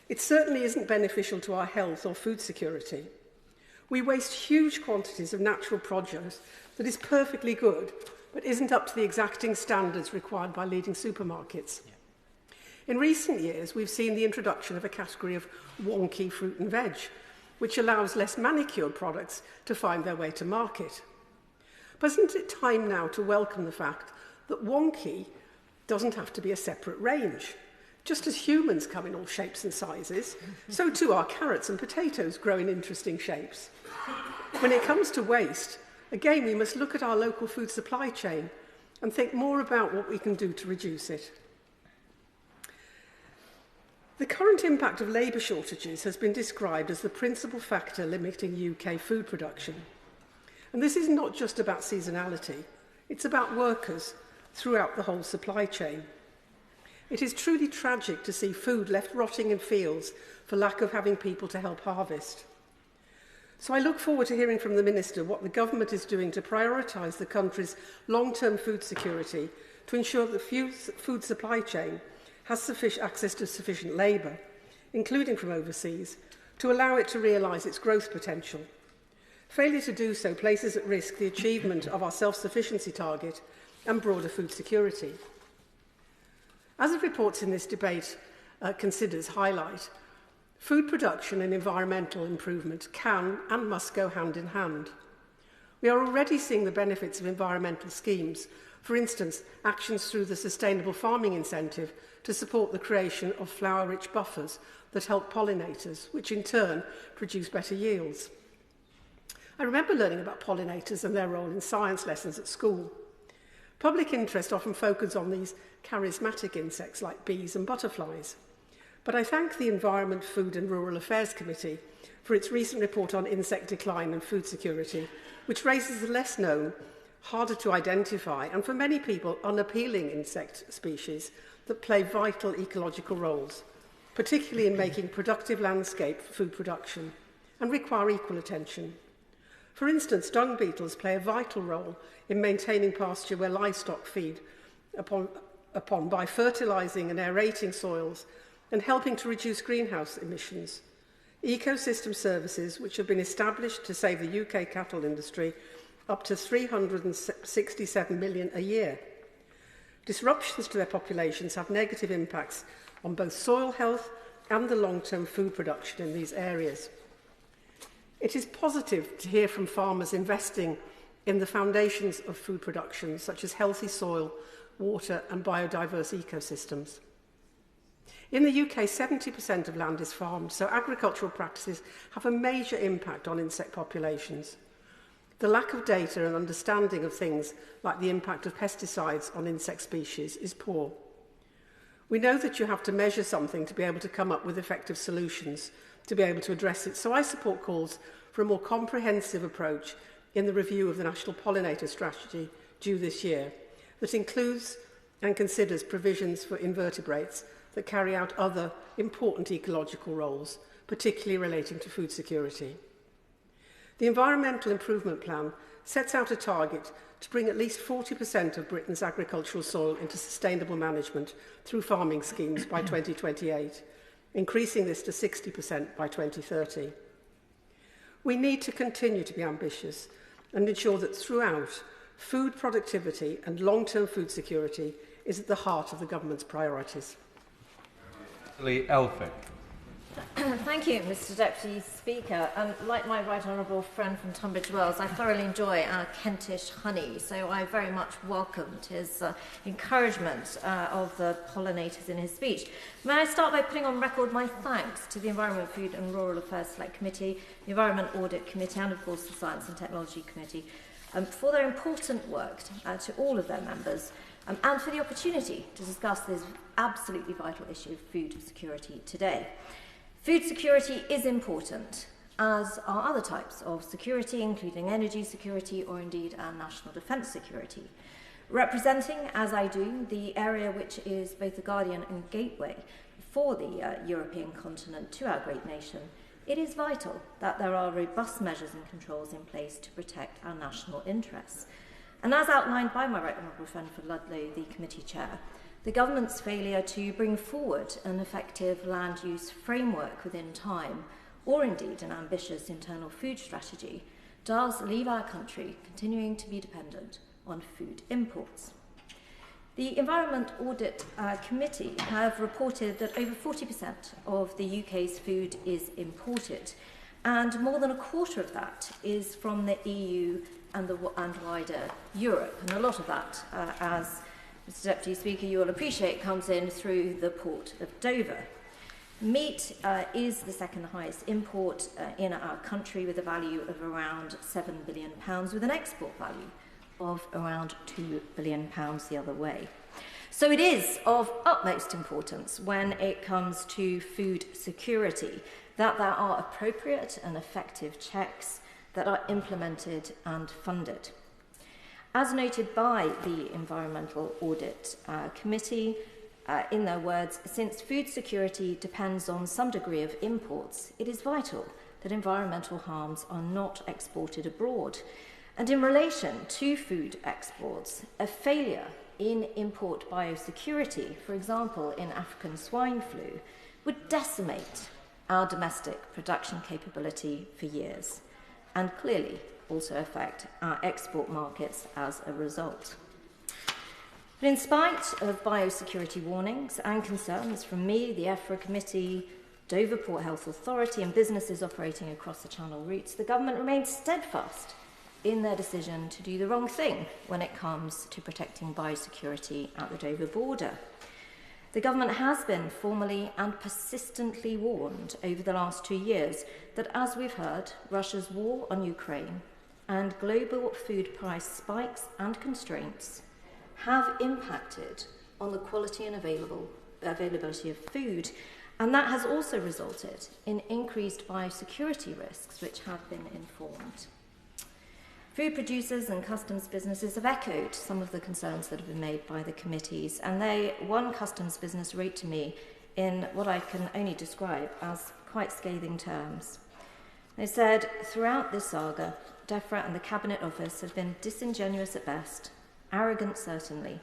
It certainly isn't beneficial to our health or food security. We waste huge quantities of natural produce that is perfectly good, but isn't up to the exacting standards required by leading supermarkets. In recent years, we've seen the introduction of a category of wonky fruit and veg, which allows less manicured products to find their way to market. But isn't it time now to welcome the fact that wonky doesn't have to be a separate range? Just as humans come in all shapes and sizes, so too our carrots and potatoes grow in interesting shapes. When it comes to waste, again, we must look at our local food supply chain and think more about what we can do to reduce it. The current impact of labour shortages has been described as the principal factor limiting UK food production. And this is not just about seasonality, it's about workers throughout the whole supply chain. It is truly tragic to see food left rotting in fields for lack of having people to help harvest. So I look forward to hearing from the Minister what the government is doing to prioritise the country's long-term food security to ensure that the food supply chain has sufficient access to sufficient labour, including from overseas, to allow it to realise its growth potential. Failure to do so places at risk the achievement of our self-sufficiency target and broader food security. As the reports in this debate considers highlight, food production and environmental improvement can and must go hand in hand. We are already seeing the benefits of environmental schemes, for instance, actions through the Sustainable Farming Incentive to support the creation of flower-rich buffers that help pollinators, which in turn produce better yields. I remember learning about pollinators and their role in science lessons at school. Public interest often focuses on these charismatic insects like bees and butterflies. But I thank the Environment, Food and Rural Affairs Committee for its recent report on insect decline and food security, which raises the less known, harder to identify, and for many people unappealing insect species that play vital ecological roles, particularly in making productive landscape for food production, and require equal attention. For instance, dung beetles play a vital role in maintaining pasture where livestock feed upon by fertilising and aerating soils and helping to reduce greenhouse emissions. Ecosystem services, which have been established to save the UK cattle industry up to 367 million a year. Disruptions to their populations have negative impacts on both soil health and the long-term food production in these areas. It is positive to hear from farmers investing in the foundations of food production, such as healthy soil, water and biodiverse ecosystems. In the UK, 70% of land is farmed, so agricultural practices have a major impact on insect populations. The lack of data and understanding of things like the impact of pesticides on insect species is poor. We know that you have to measure something to be able to come up with effective solutions to be able to address it, so I support calls for a more comprehensive approach in the review of the National Pollinator Strategy due this year that includes and considers provisions for invertebrates that carry out other important ecological roles, particularly relating to food security. The Environmental Improvement Plan sets out a target to bring at least 40% of Britain's agricultural soil into sustainable management through farming schemes by 2028, increasing this to 60% by 2030. We need to continue to be ambitious and ensure that throughout, food productivity and long-term food security is at the heart of the government's priorities. Natalie Elphicke. Thank you, Mr Deputy Speaker. And like my right honourable friend from Tunbridge Wells, I thoroughly enjoy our Kentish honey, so I very much welcomed his encouragement of the pollinators in his speech. May I start by putting on record my thanks to the Environment, Food and Rural Affairs Select Committee, the Environment Audit Committee and, of course, the Science and Technology Committee for their important work to all of their members and for the opportunity to discuss this absolutely vital issue of food security today. Food security is important, as are other types of security, including energy security or indeed our national defence security. Representing, as I do, the area which is both the guardian and gateway for the European continent to our great nation, it is vital that there are robust measures and controls in place to protect our national interests. And as outlined by my right honourable friend for Ludlow, the committee chair, the government's failure to bring forward an effective land use framework within time, or indeed an ambitious internal food strategy, does leave our country continuing to be dependent on food imports. The Environment Audit Committee have reported that over 40% of the UK's food is imported, and more than a quarter of that is from the EU and wider Europe, and a lot of that, as Mr Deputy Speaker, you will appreciate, comes in through the port of Dover. Meat is the second highest import in our country, with a value of around £7 billion, with an export value of around £2 billion the other way. So it is of utmost importance when it comes to food security that there are appropriate and effective checks that are implemented and funded. As noted by the Environmental Audit Committee, in their words, since food security depends on some degree of imports, it is vital that environmental harms are not exported abroad. And in relation to food exports, a failure in import biosecurity, for example in African swine flu, would decimate our domestic production capability for years, and clearly also affect our export markets as a result. But in spite of biosecurity warnings and concerns from me, the EFRA Committee, Dover Port Health Authority and businesses operating across the Channel routes, the government remains steadfast in their decision to do the wrong thing when it comes to protecting biosecurity at the Dover border. The government has been formally and persistently warned over the last 2 years that, as we've heard, Russia's war on Ukraine and global food price spikes and constraints have impacted on the quality and availability of food, and that has also resulted in increased biosecurity risks which have been informed. Food producers and customs businesses have echoed some of the concerns that have been made by the committees, and one customs business wrote to me in what I can only describe as quite scathing terms. They said, throughout this saga, DEFRA and the Cabinet Office have been disingenuous at best, arrogant certainly,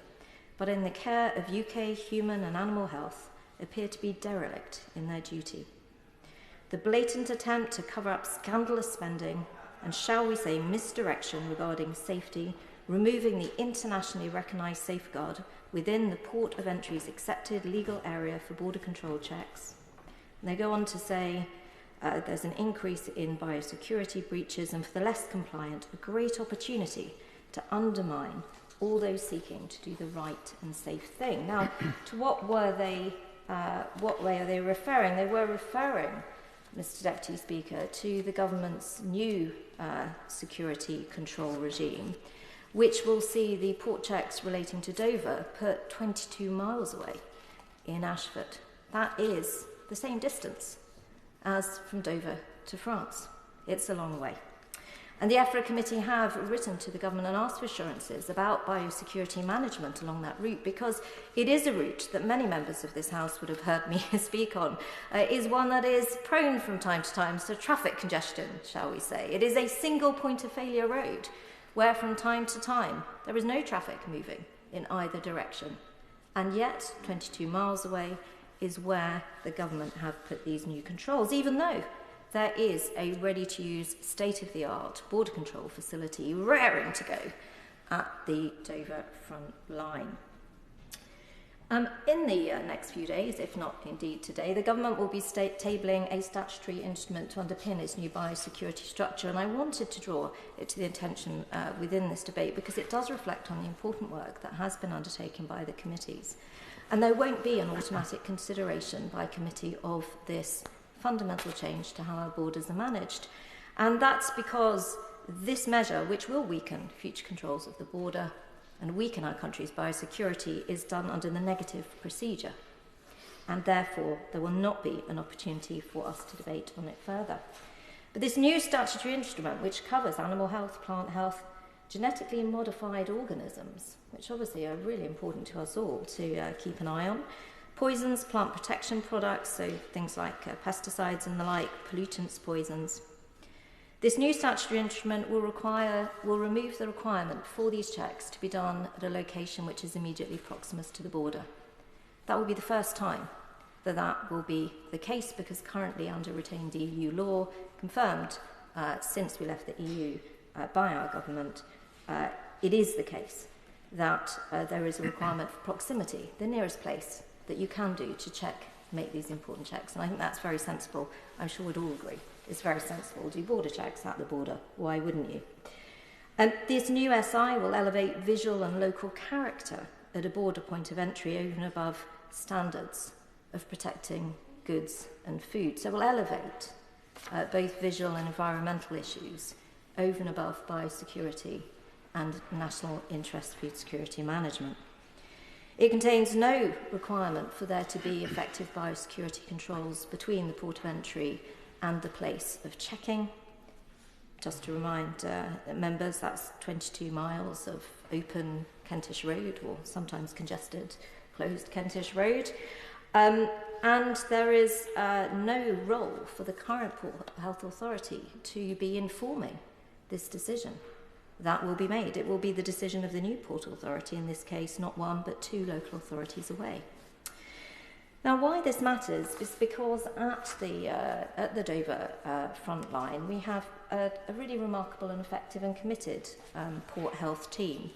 but in the care of UK human and animal health appear to be derelict in their duty. The blatant attempt to cover up scandalous spending and, shall we say, misdirection regarding safety removing the internationally recognised safeguard within the port of entry's accepted legal area for border control checks. And they go on to say there's an increase in biosecurity breaches and for the less compliant, a great opportunity to undermine all those seeking to do the right and safe thing. Now, to what way are they referring? They were referring, Mr. Deputy Speaker, to the government's new security control regime, which will see the port checks relating to Dover put 22 miles away in Ashford. That is the same distance as from Dover to France. It's a long way. And the Elphicke Committee have written to the government and asked for assurances about biosecurity management along that route, because it is a route that many members of this House would have heard me speak on, is one that is prone from time to time to traffic congestion, shall we say. It is a single point of failure road where from time to time there is no traffic moving in either direction. And yet, 22 miles away is where the government have put these new controls, even though there is a ready-to-use, state-of-the-art border control facility raring to go at the Dover front line. In the next few days, if not indeed today, the government will be tabling a statutory instrument to underpin its new biosecurity structure, and I wanted to draw it to the attention within this debate because it does reflect on the important work that has been undertaken by the committees. And there won't be an automatic consideration by committee of this fundamental change to how our borders are managed. And that's because this measure, which will weaken future controls of the border and weaken our country's biosecurity, is done under the negative procedure. And therefore, there will not be an opportunity for us to debate on it further. But this new statutory instrument, which covers animal health, plant health, genetically modified organisms, which obviously are really important to us all to keep an eye on, poisons, plant protection products, so things like pesticides and the like, pollutants, poisons. This new statutory instrument will remove the requirement for these checks to be done at a location which is immediately proximus to the border. That will be the first time that that will be the case, because currently under retained EU law, confirmed since we left the EU by our government, it is the case that there is a requirement for proximity, the nearest place that you can do to make these important checks. And I think that's very sensible. I'm sure we'd all agree. It's very sensible to do border checks at the border. Why wouldn't you? This new SI will elevate visual and local character at a border point of entry over and above standards of protecting goods and food. So we'll elevate both visual and environmental issues over and above biosecurity and national interest food security management. It contains no requirement for there to be effective biosecurity controls between the port of entry and the place of checking. Just to remind members, that's 22 miles of open Kentish road, or sometimes congested, closed Kentish road. And there is no role for the current Port Health Authority to be informing this decision. That will be made. It will be the decision of the new Port Authority, in this case, not one but two local authorities away. Now, why this matters is because at the Dover front line, we have a really remarkable and effective and committed port health team.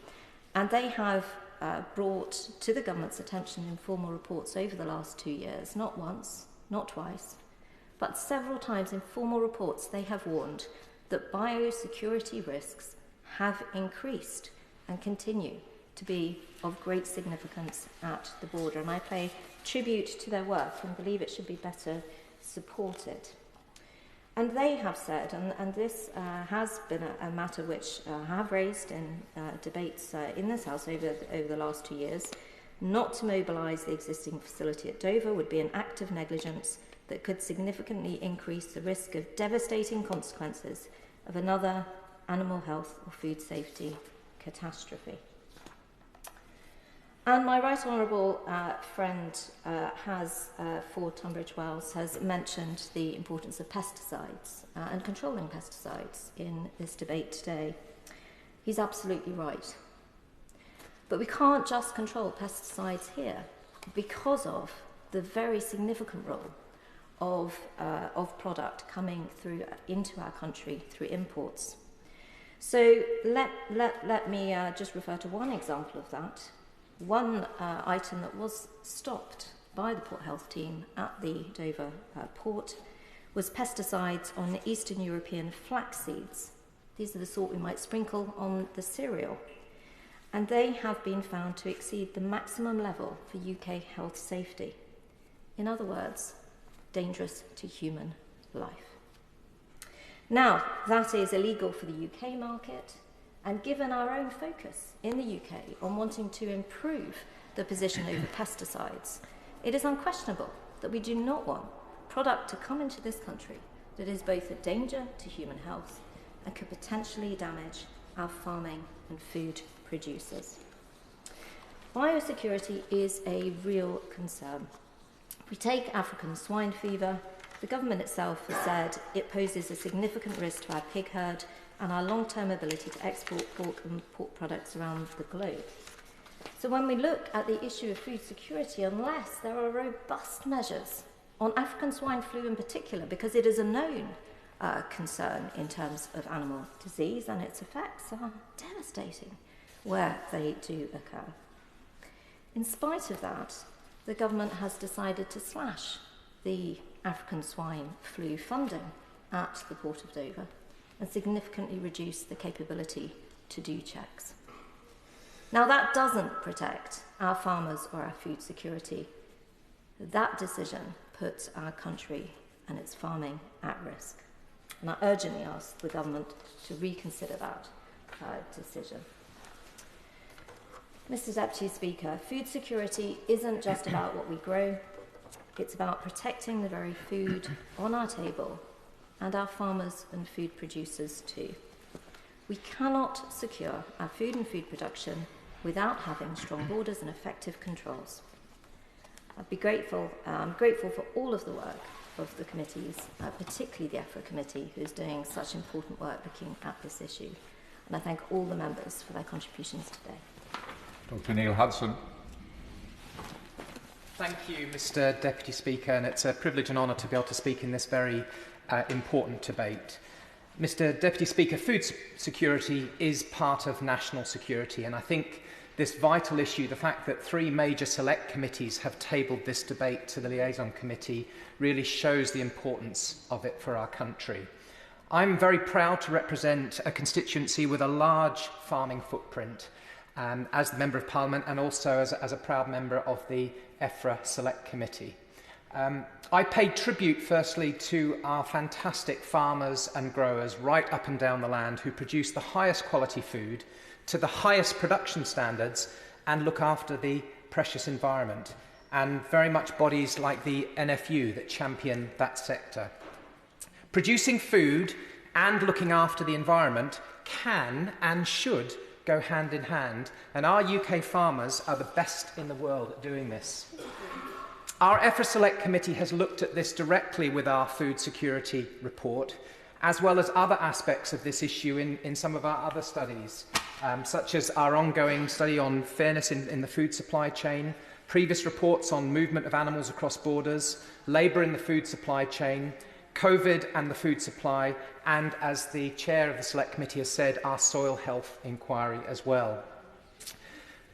And they have brought to the government's attention in formal reports over the last 2 years, not once, not twice, but several times in formal reports, they have warned that biosecurity risks have increased and continue to be of great significance at the border. And I pay tribute to their work and believe it should be better supported. And they have said, and this has been a matter which I have raised in debates in this House over the last 2 years, not to mobilise the existing facility at Dover would be an act of negligence that could significantly increase the risk of devastating consequences of another animal health or food safety catastrophe. And my right honourable friend for Tunbridge Wells has mentioned the importance of pesticides and controlling pesticides in this debate today. He's absolutely right. But we can't just control pesticides here because of the very significant role of product coming through into our country through imports. So let me just refer to one example of that. One item that was stopped by the Port Health team at the Dover port was pesticides on Eastern European flax seeds. These are the sort we might sprinkle on the cereal. And they have been found to exceed the maximum level for UK health safety. In other words, dangerous to human life. Now, that is illegal for the UK market, and given our own focus in the UK on wanting to improve the position over pesticides, it is unquestionable that we do not want product to come into this country that is both a danger to human health and could potentially damage our farming and food producers. Biosecurity is a real concern. If we take African swine fever, the government itself has said it poses a significant risk to our pig herd and our long-term ability to export pork and pork products around the globe. So when we look at the issue of food security, unless there are robust measures on African swine flu in particular, because it is a known concern in terms of animal disease and its effects are devastating where they do occur. In spite of that, the government has decided to slash the African swine flu funding at the Port of Dover and significantly reduce the capability to do checks. Now, that doesn't protect our farmers or our food security. That decision puts our country and its farming at risk. And I urgently ask the government to reconsider that decision. Mr. Deputy Speaker, food security isn't just about what we grow, it's about protecting the very food on our table and our farmers and food producers too. We cannot secure our food and food production without having strong borders and effective controls. I'm grateful for all of the work of the committees, particularly the EFRA committee, who is doing such important work looking at this issue. And I thank all the members for their contributions today. Dr. Neil Hudson. Thank you, Mr. Deputy Speaker, and it's a privilege and honour to be able to speak in this very important debate. Mr. Deputy Speaker, food security is part of national security, and I think this vital issue, the fact that 3 major select committees have tabled this debate to the liaison committee, really shows the importance of it for our country. I'm very proud to represent a constituency with a large farming footprint as the Member of Parliament and also as a proud member of the EFRA Select Committee. I pay tribute firstly to our fantastic farmers and growers right up and down the land who produce the highest quality food to the highest production standards and look after the precious environment, and very much bodies like the NFU that champion that sector. Producing food and looking after the environment can and should go hand in hand, and our UK farmers are the best in the world at doing this. Our EFRA Select Committee has looked at this directly with our food security report, as well as other aspects of this issue in some of our other studies, such as our ongoing study on fairness in the food supply chain, previous reports on movement of animals across borders, labour in the food supply chain, COVID and the food supply, and, as the chair of the Select Committee has said, our soil health inquiry as well.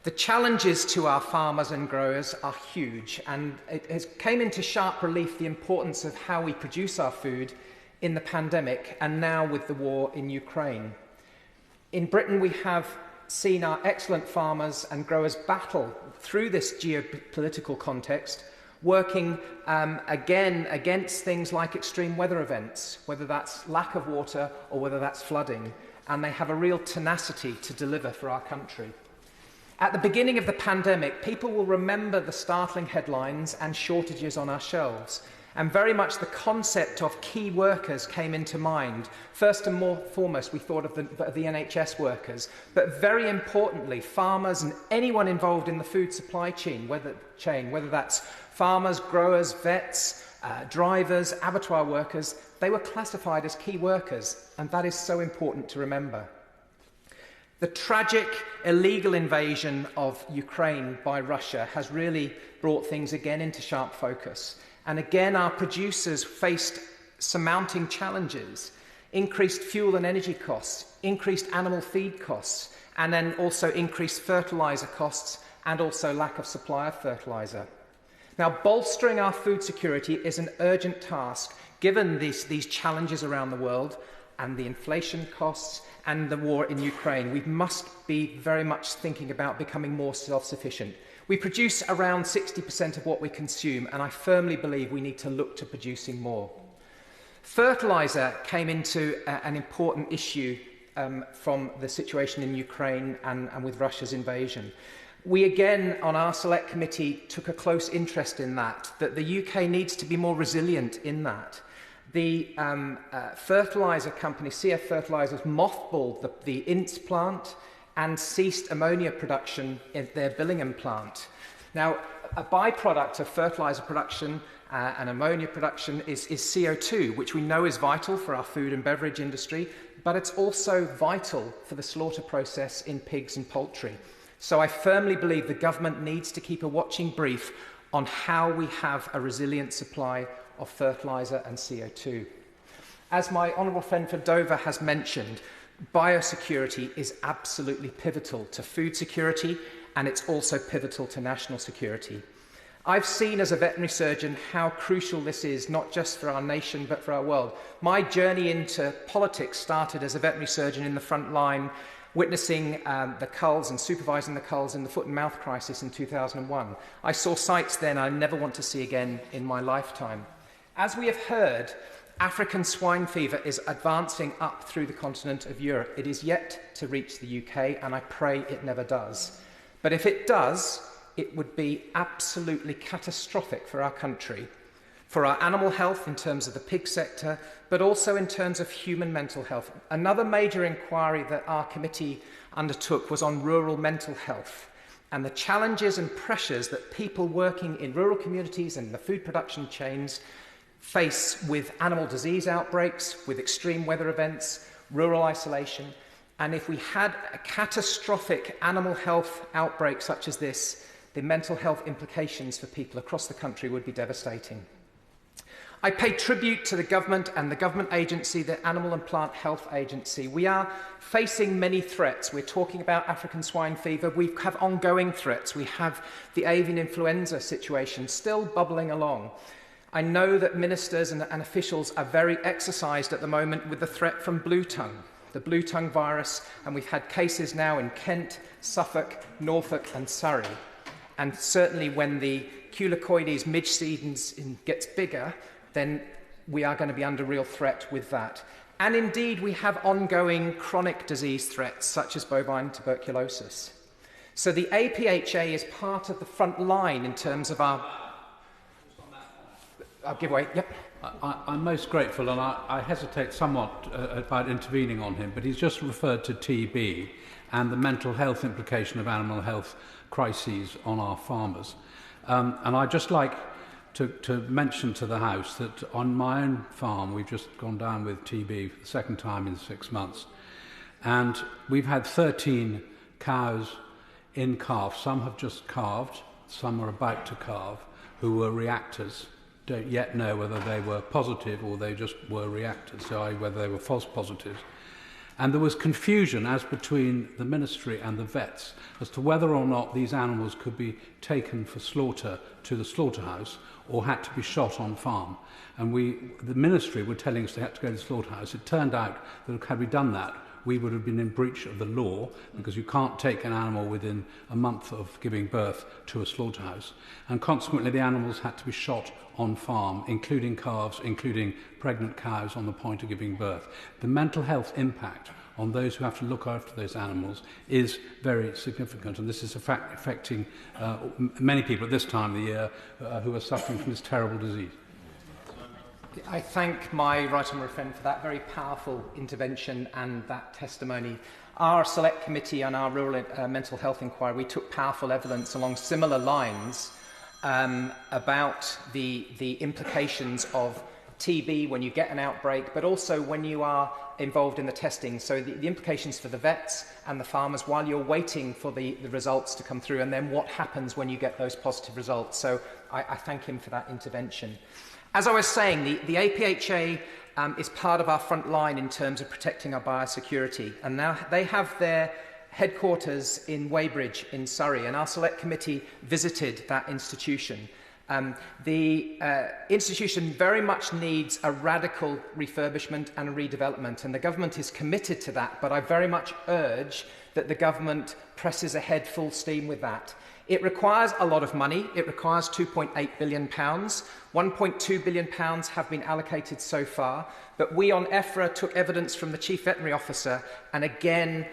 The challenges to our farmers and growers are huge, and it has came into sharp relief the importance of how we produce our food in the pandemic and now with the war in Ukraine. In Britain, we have seen our excellent farmers and growers battle through this geopolitical context, working again against things like extreme weather events, whether that's lack of water or whether that's flooding, and they have a real tenacity to deliver for our country. At the beginning of the pandemic, people will remember the startling headlines and shortages on our shelves, and very much the concept of key workers came into mind. First and foremost, we thought of the NHS workers, but very importantly, farmers and anyone involved in the food supply chain, whether that's farmers, growers, vets, drivers, abattoir workers, they were classified as key workers, and that is so important to remember. The tragic illegal invasion of Ukraine by Russia has really brought things again into sharp focus. And again, our producers faced surmounting challenges increased fuel and energy costs, increased animal feed costs, and then also increased fertiliser costs and also lack of supply of fertiliser. Now, bolstering our food security is an urgent task given these challenges around the world and the inflation costs and the war in Ukraine. We must be very much thinking about becoming more self-sufficient. We produce around 60% of what we consume, and I firmly believe we need to look to producing more. Fertiliser came into an important issue from the situation in Ukraine and with Russia's invasion. We again, on our select committee, took a close interest in that the UK needs to be more resilient in that. The fertiliser company, CF Fertilisers, mothballed the Ince plant and ceased ammonia production in their Billingham plant. Now, a byproduct of fertiliser production and ammonia production is CO2, which we know is vital for our food and beverage industry, but it's also vital for the slaughter process in pigs and poultry. So I firmly believe the government needs to keep a watching brief on how we have a resilient supply of fertiliser and CO2. As my honourable friend for Dover has mentioned, biosecurity is absolutely pivotal to food security, and it's also pivotal to national security. I've seen as a veterinary surgeon how crucial this is, not just for our nation but for our world. My journey into politics started as a veterinary surgeon in the front line, witnessing the culls and supervising the culls in the foot and mouth crisis in 2001. I saw sights then I never want to see again in my lifetime. As we have heard, African swine fever is advancing up through the continent of Europe. It is yet to reach the UK, and I pray it never does. But if it does, it would be absolutely catastrophic for our country, for our animal health in terms of the pig sector, but also in terms of human mental health. Another major inquiry that our committee undertook was on rural mental health and the challenges and pressures that people working in rural communities and the food production chains face with animal disease outbreaks, with extreme weather events, rural isolation. And if we had a catastrophic animal health outbreak such as this, the mental health implications for people across the country would be devastating. I pay tribute to the government and the government agency, the Animal and Plant Health Agency. We are facing many threats. We're talking about African swine fever. We have ongoing threats. We have the avian influenza situation still bubbling along. I know that ministers and officials are very exercised at the moment with the threat from blue tongue, the blue tongue virus, and we've had cases now in Kent, Suffolk, Norfolk and Surrey. And certainly when the Culicoides midge season gets bigger, then we are going to be under real threat with that. And indeed, we have ongoing chronic disease threats, such as bovine tuberculosis. So the APHA is part of the front line in terms of our... I'll give away, yep. I'm most grateful, and I hesitate somewhat about intervening on him, but he's just referred to TB and the mental health implication of animal health crises on our farmers. And I'd just like to mention to the House that on my own farm, we've just gone down with TB for the second time in 6 months. And we've had 13 cows in calf. Some have just calved, some are about to calve, who were reactors. Don't yet know whether they were positive or they just were reactors, so whether they were false positives. And there was confusion as between the ministry and the vets as to whether or not these animals could be taken for slaughter to the slaughterhouse or had to be shot on farm. And the ministry were telling us they had to go to the slaughterhouse. It turned out that had we done that, we would have been in breach of the law, because you can't take an animal within a month of giving birth to a slaughterhouse. And consequently, the animals had to be shot on farm, including calves, including pregnant cows on the point of giving birth. The mental health impact on those who have to look after those animals is very significant, and this is affecting many people at this time of the year who are suffering from this terrible disease. I thank my right honourable friend for that very powerful intervention and that testimony. Our select committee and our rural mental health inquiry, we took powerful evidence along similar lines about the implications of TB when you get an outbreak, but also when you are involved in the testing. So the implications for the vets and the farmers while you're waiting for the results to come through, and then what happens when you get those positive results. So I thank him for that intervention. As I was saying, the APHA is part of our front line in terms of protecting our biosecurity. And now they have their headquarters in Weybridge in Surrey, and our select committee visited that institution. The institution very much needs a radical refurbishment and a redevelopment, and the government is committed to that, but I very much urge that the government presses ahead full steam with that. It requires a lot of money. It requires £2.8 billion. £1.2 billion have been allocated so far, but we on EFRA took evidence from the Chief Veterinary Officer and again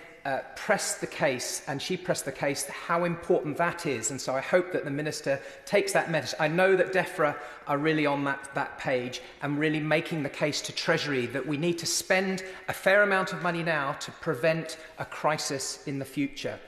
pressed the case, and she pressed the case how important that is, and so I hope that the Minister takes that message. I know that DEFRA are really on that page and really making the case to Treasury that we need to spend a fair amount of money now to prevent a crisis in the future.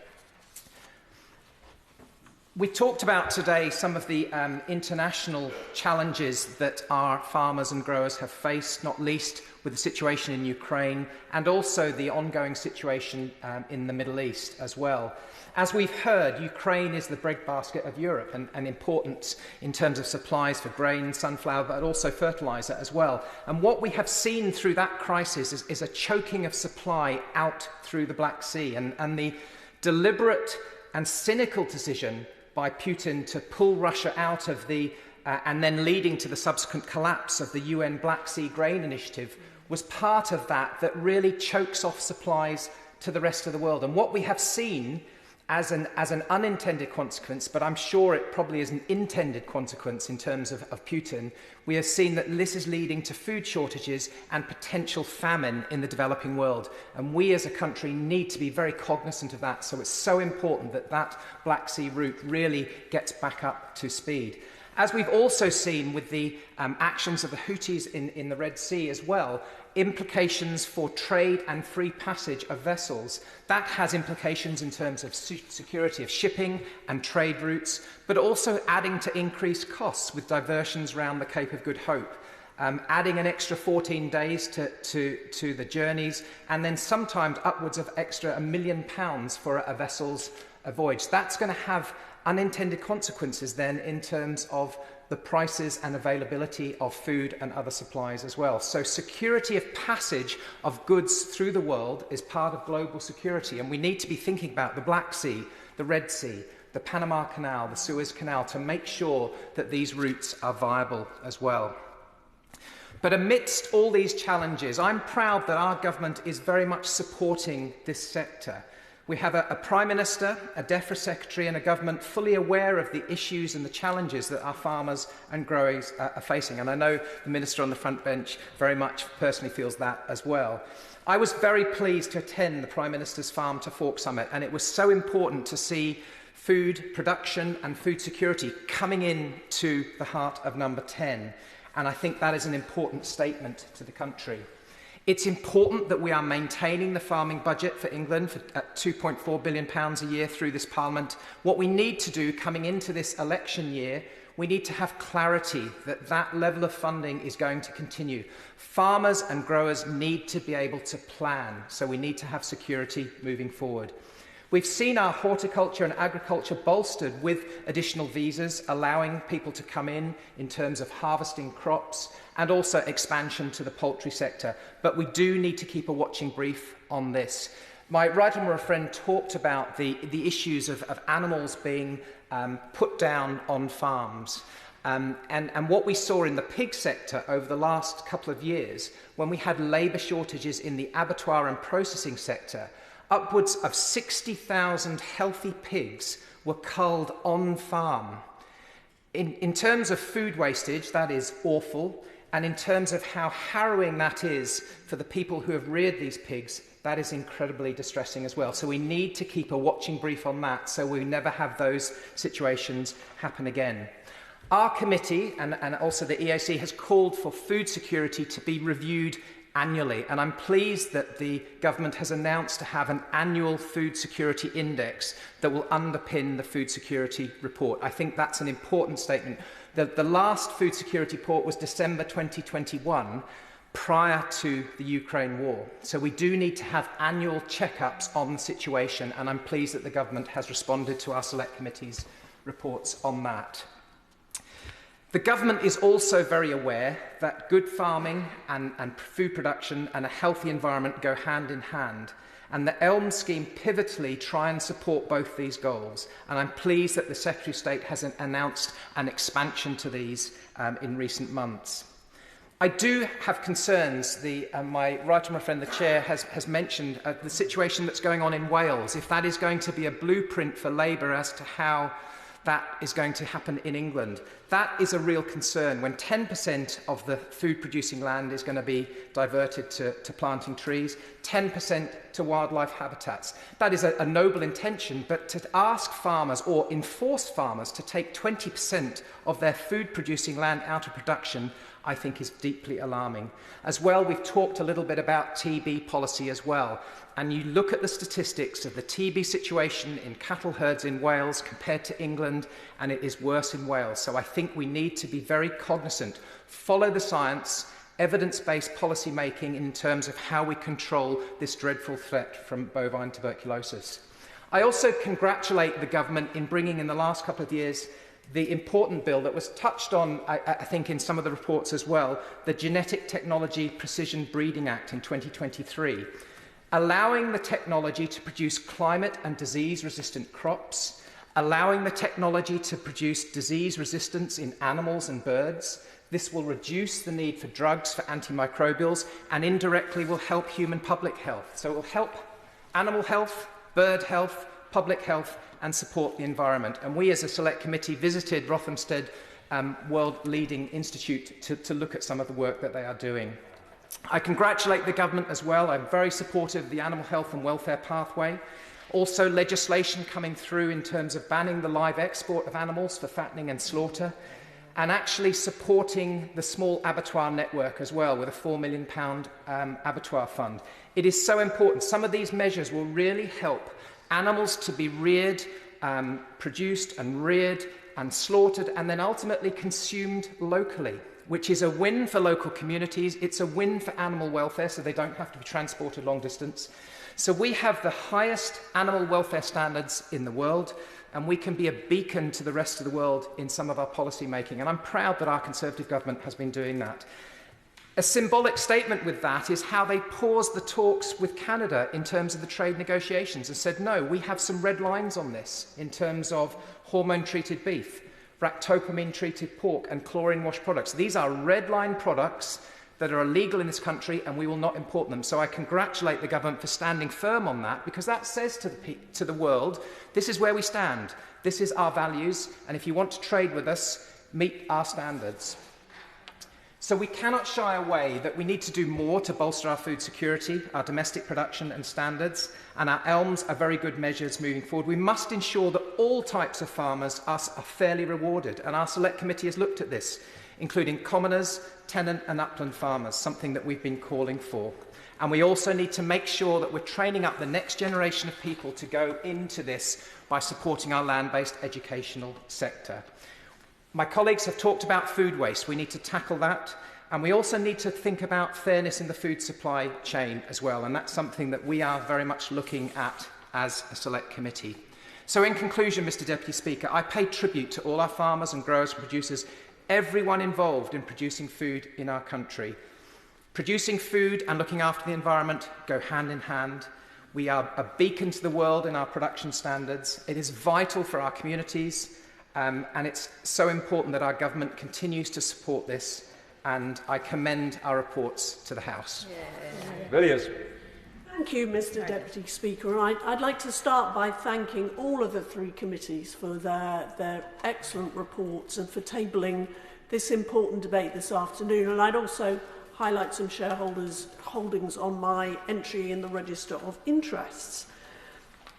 We talked about today some of the international challenges that our farmers and growers have faced, not least with the situation in Ukraine and also the ongoing situation in the Middle East as well. As we've heard, Ukraine is the breadbasket of Europe and important in terms of supplies for grain, sunflower, but also fertiliser as well. And what we have seen through that crisis is a choking of supply out through the Black Sea, and the deliberate and cynical decision by Putin to pull Russia out of the, and then leading to the subsequent collapse of the UN Black Sea Grain Initiative, was part of that really chokes off supplies to the rest of the world. And what we have seen as an unintended consequence, but I'm sure it probably is an intended consequence in terms of Putin, we have seen that this is leading to food shortages and potential famine in the developing world. And we as a country need to be very cognizant of that. So it's so important that that Black Sea route really gets back up to speed. As we've also seen with the actions of the Houthis in the Red Sea as well, implications for trade and free passage of vessels. That has implications in terms of security of shipping and trade routes, but also adding to increased costs with diversions around the Cape of Good Hope, adding an extra 14 days to the journeys, and then sometimes upwards of extra £1 million for a vessel's voyage. That's going to have unintended consequences then in terms of the prices and availability of food and other supplies as well. So security of passage of goods through the world is part of global security, and we need to be thinking about the Black Sea, the Red Sea, the Panama Canal, the Suez Canal, to make sure that these routes are viable as well. But amidst all these challenges, I'm proud that our government is very much supporting this sector. We have a Prime Minister, a DEFRA Secretary and a government fully aware of the issues and the challenges that our farmers and growers are facing. And I know the Minister on the front bench very much personally feels that as well. I was very pleased to attend the Prime Minister's Farm to Fork Summit, and it was so important to see food production and food security coming in to the heart of number 10. And I think that is an important statement to the country. It's important that we are maintaining the farming budget for England at £2.4 billion a year through this Parliament. What we need to do coming into this election year, we need to have clarity that that level of funding is going to continue. Farmers and growers need to be able to plan, so we need to have security moving forward. We've seen our horticulture and agriculture bolstered with additional visas, allowing people to come in terms of harvesting crops and also expansion to the poultry sector. But we do need to keep a watching brief on this. My right honourable friend talked about the issues of animals being put down on farms. And what we saw in the pig sector over the last couple of years, when we had labour shortages in the abattoir and processing sector, upwards of 60,000 healthy pigs were culled on farm. In terms of food wastage, that is awful. And in terms of how harrowing that is for the people who have reared these pigs, that is incredibly distressing as well. So we need to keep a watching brief on that so we never have those situations happen again. Our committee and also the EAC has called for food security to be reviewed annually. And I'm pleased that the government has announced to have an annual food security index that will underpin the food security report. I think that's an important statement. The last food security report was December 2021, prior to the Ukraine war. So we do need to have annual checkups on the situation, and I'm pleased that the government has responded to our Select Committee's reports on that. The government is also very aware that good farming and food production and a healthy environment go hand in hand, and the ELM scheme pivotally try and support both these goals, and I'm pleased that the Secretary of State has announced an expansion to these in recent months. I do have concerns. My right honourable friend, the Chair, has mentioned the situation that's going on in Wales. If that is going to be a blueprint for Labour as to how that is going to happen in England, that is a real concern when 10% of the food-producing land is going to be diverted to planting trees, 10% to wildlife habitats. That is a noble intention, but to ask farmers or enforce farmers to take 20% of their food-producing land out of production, I think is deeply alarming. As well, we've talked a little bit about TB policy as well, and you look at the statistics of the TB situation in cattle herds in Wales compared to England, and it is worse in Wales. So I think we need to be very cognizant, follow the science, evidence-based policy making in terms of how we control this dreadful threat from bovine tuberculosis. I also congratulate the government in bringing in the last couple of years the important bill that was touched on, I think, in some of the reports as well, the Genetic Technology Precision Breeding Act in 2023, allowing the technology to produce climate and disease-resistant crops, allowing the technology to produce disease resistance in animals and birds. This will reduce the need for drugs for antimicrobials and indirectly will help human public health. So it will help animal health, bird health, public health, and support the environment. And we as a Select Committee visited Rothamsted World-Leading Institute to look at some of the work that they are doing. I congratulate the government as well. I'm very supportive of the animal health and welfare pathway. Also legislation coming through in terms of banning the live export of animals for fattening and slaughter, and actually supporting the small abattoir network as well with a £4 million abattoir fund. It is so important. Some of these measures will really help animals to be reared, produced and reared and slaughtered and then ultimately consumed locally, which is a win for local communities. It's a win for animal welfare, so they don't have to be transported long distance. So we have the highest animal welfare standards in the world, and we can be a beacon to the rest of the world in some of our policy making. And I'm proud that our Conservative government has been doing that. A symbolic statement with that is how they paused the talks with Canada in terms of the trade negotiations and said, no, we have some red lines on this in terms of hormone-treated beef, ractopamine-treated pork and chlorine-washed products. These are red line products that are illegal in this country and we will not import them. So I congratulate the government for standing firm on that, because that says to the world, this is where we stand, this is our values, and if you want to trade with us, meet our standards. So we cannot shy away that we need to do more to bolster our food security, our domestic production and standards, and our ELMs are very good measures moving forward. We must ensure that all types of farmers are fairly rewarded, and our Select Committee has looked at this, including commoners, tenant and upland farmers, something that we've been calling for. And we also need to make sure that we're training up the next generation of people to go into this by supporting our land-based educational sector. My colleagues have talked about food waste. We need to tackle that. And we also need to think about fairness in the food supply chain as well. And that's something that we are very much looking at as a Select Committee. So in conclusion, Mr Deputy Speaker, I pay tribute to all our farmers and growers and producers, everyone involved in producing food in our country. Producing food and looking after the environment go hand in hand. We are a beacon to the world in our production standards. It is vital for our communities. And it's so important that our government continues to support this, and I commend our reports to the House. Villiers. Thank you, Mr Deputy Speaker. I'd like to start by thanking all of the three committees for their excellent reports and for tabling this important debate this afternoon. And I'd also highlight some shareholders' holdings on my entry in the Register of Interests.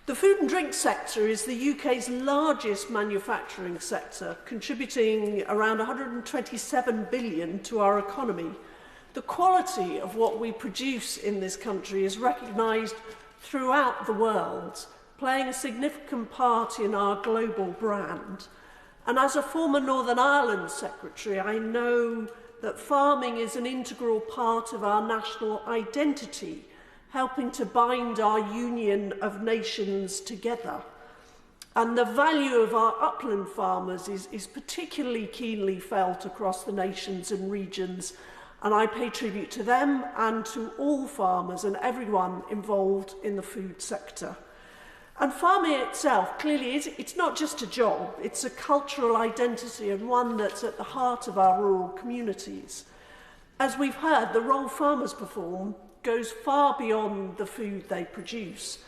The food and drink sector is the UK's largest manufacturing sector, contributing around 127 billion to our economy. The quality of what we produce in this country is recognised throughout the world, playing a significant part in our global brand. And as a former Northern Ireland Secretary, I know that farming is an integral part of our national identity, helping to bind our union of nations together. And the value of our upland farmers is particularly keenly felt across the nations and regions, and I pay tribute to them and to all farmers and everyone involved in the food sector. And farming itself, clearly, it's not just a job, it's a cultural identity and one that's at the heart of our rural communities. As we've heard, the role farmers perform goes far beyond the food they produce.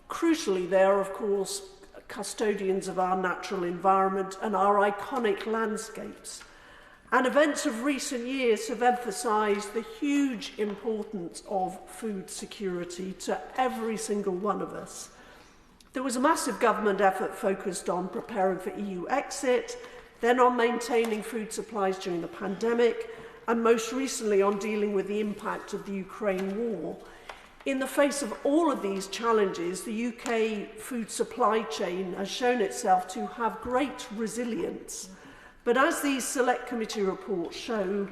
Crucially, they are, of course, custodians of our natural environment and our iconic landscapes. And events of recent years have emphasised the huge importance of food security to every single one of us. There was a massive government effort focused on preparing for EU exit, then on maintaining food supplies during the pandemic, and most recently on dealing with the impact of the Ukraine war. In the face of all of these challenges, the UK food supply chain has shown itself to have great resilience. But as these select committee reports show,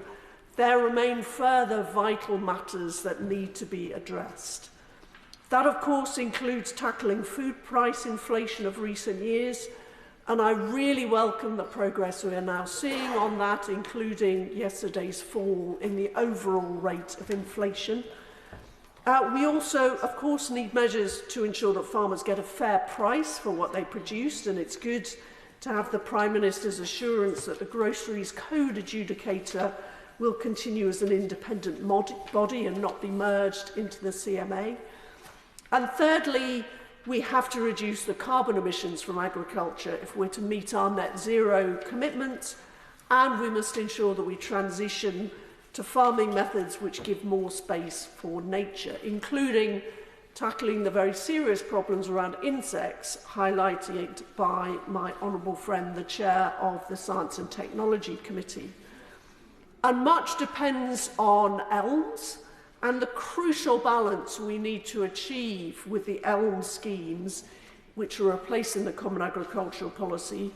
there remain further vital matters that need to be addressed. That, of course, includes tackling food price inflation of recent years, and I really welcome the progress we are now seeing on that, including yesterday's fall in the overall rate of inflation. We also, of course, need measures to ensure that farmers get a fair price for what they produce, and it's good to have the Prime Minister's assurance that the Groceries Code Adjudicator will continue as an independent body and not be merged into the CMA. And thirdly, we have to reduce the carbon emissions from agriculture if we're to meet our net zero commitments, and we must ensure that we transition to farming methods which give more space for nature, including tackling the very serious problems around insects highlighted by my honourable friend, the chair of the Science and Technology Committee. And much depends on elms and the crucial balance we need to achieve with the elm schemes, which are replacing the Common Agricultural Policy,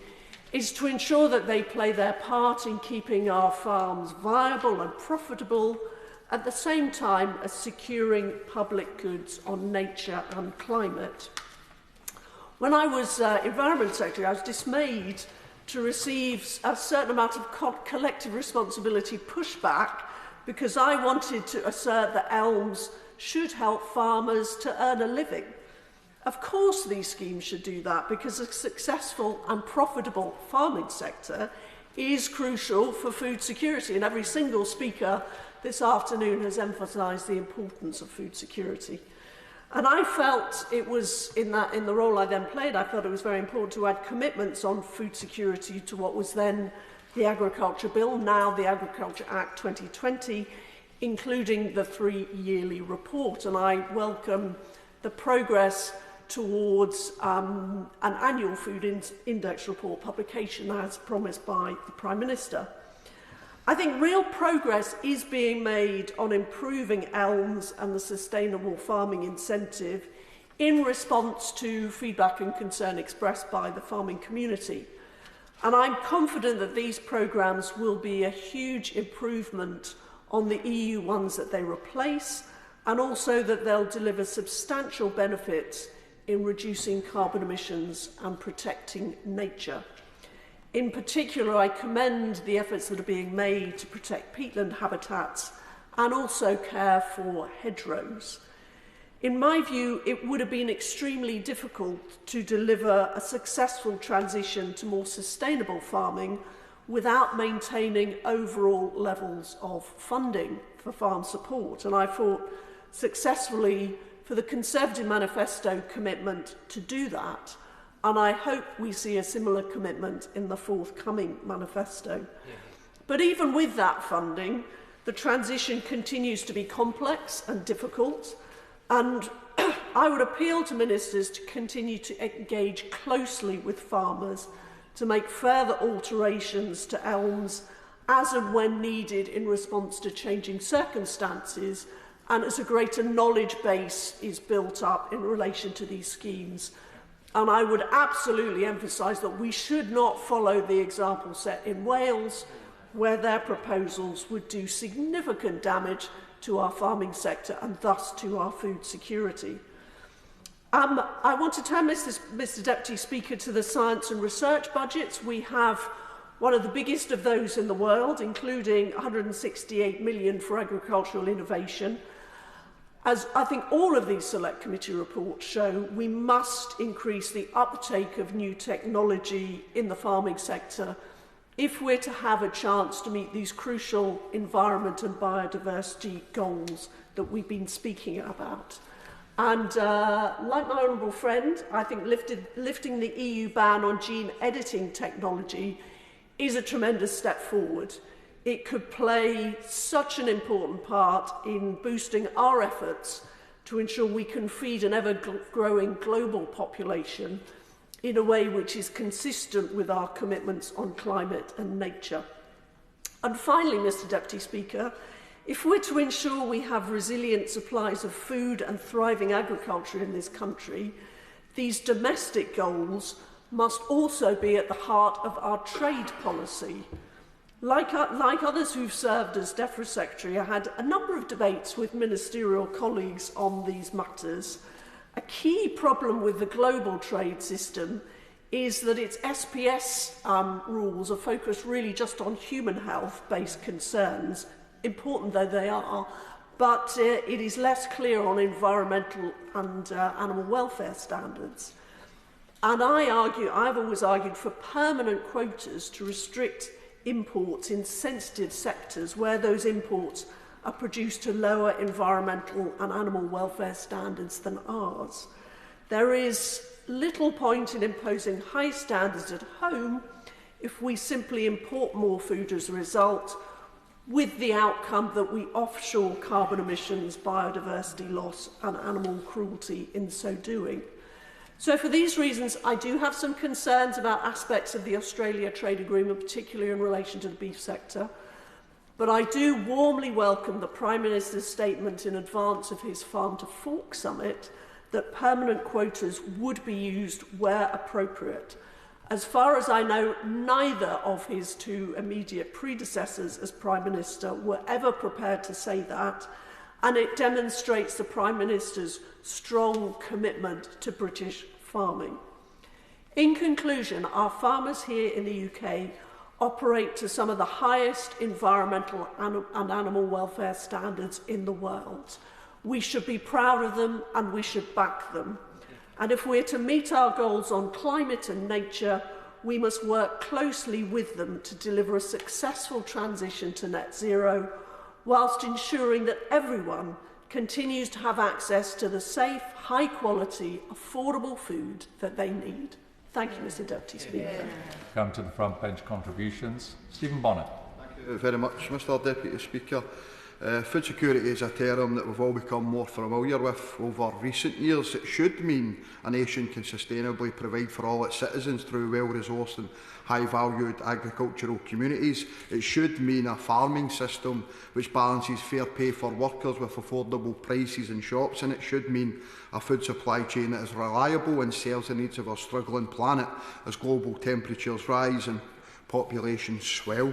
is to ensure that they play their part in keeping our farms viable and profitable, at the same time as securing public goods on nature and climate. When I was Environment Secretary, I was dismayed to receive a certain amount of collective responsibility pushback because I wanted to assert that elms should help farmers to earn a living. Of course these schemes should do that because a successful and profitable farming sector is crucial for food security, and every single speaker this afternoon has emphasised the importance of food security. And I felt it was, in the role I then played, I felt it was very important to add commitments on food security to what was then the Agriculture Bill, now the Agriculture Act 2020, including the 3-yearly report. And I welcome the progress towards an annual food index report publication as promised by the Prime Minister. I think real progress is being made on improving elms and the sustainable farming incentive in response to feedback and concern expressed by the farming community. And I'm confident that these programmes will be a huge improvement on the EU ones that they replace, and also that they'll deliver substantial benefits in reducing carbon emissions and protecting nature. In particular, I commend the efforts that are being made to protect peatland habitats and also care for hedgerows. In my view, it would have been extremely difficult to deliver a successful transition to more sustainable farming without maintaining overall levels of funding for farm support. And I fought successfully for the Conservative Manifesto commitment to do that. And I hope we see a similar commitment in the forthcoming manifesto. But even with that funding, the transition continues to be complex and difficult. And I would appeal to ministers to continue to engage closely with farmers to make further alterations to elms as and when needed in response to changing circumstances, and as a greater knowledge base is built up in relation to these schemes. And I would absolutely emphasise that we should not follow the example set in Wales, where their proposals would do significant damage to our farming sector and thus to our food security. I want to turn, Mr Deputy Speaker, to the science and research budgets. We have one of the biggest of those in the world, including 168 million for agricultural innovation. As I think all of these Select Committee reports show, we must increase the uptake of new technology in the farming sector if we're to have a chance to meet these crucial environment and biodiversity goals that we've been speaking about. And like my honourable friend, I think lifting the EU ban on gene editing technology is a tremendous step forward. It could play such an important part in boosting our efforts to ensure we can feed an ever-growing global population in a way which is consistent with our commitments on climate and nature. And finally, Mr Deputy Speaker, if we're to ensure we have resilient supplies of food and thriving agriculture in this country, these domestic goals must also be at the heart of our trade policy. Like others who've served as DEFRA Secretary, I had a number of debates with ministerial colleagues on these matters. A key problem with the global trade system is that its SPS rules are focused really just on human health-based concerns, important though they are, but it is less clear on environmental and animal welfare standards. And I've always argued for permanent quotas to restrict imports in sensitive sectors where those imports are produced to lower environmental and animal welfare standards than ours. There is little point in imposing high standards at home if we simply import more food as a result, with the outcome that we offshore carbon emissions, biodiversity loss and animal cruelty in so doing. So for these reasons, I do have some concerns about aspects of the Australia trade agreement, particularly in relation to the beef sector. But I do warmly welcome the Prime Minister's statement in advance of his Farm to Fork summit that permanent quotas would be used where appropriate. As far as I know, neither of his two immediate predecessors as Prime Minister were ever prepared to say that, and it demonstrates the Prime Minister's strong commitment to British farming. In conclusion, our farmers here in the UK operate to some of the highest environmental and animal welfare standards in the world. We should be proud of them and we should back them. And if we're to meet our goals on climate and nature, we must work closely with them to deliver a successful transition to net zero, whilst ensuring that everyone continues to have access to the safe, high-quality, affordable food that they need. Thank you, Mr Deputy Speaker. Come to the front bench contributions. Stephen Bonnar. Thank you very much, Mr Deputy Speaker. Food security is a term that we've all become more familiar with over recent years. It should mean a nation can sustainably provide for all its citizens through well-resourced and high-valued agricultural communities. It should mean a farming system which balances fair pay for workers with affordable prices in shops, and it should mean a food supply chain that is reliable and serves the needs of our struggling planet as global temperatures rise and populations swell.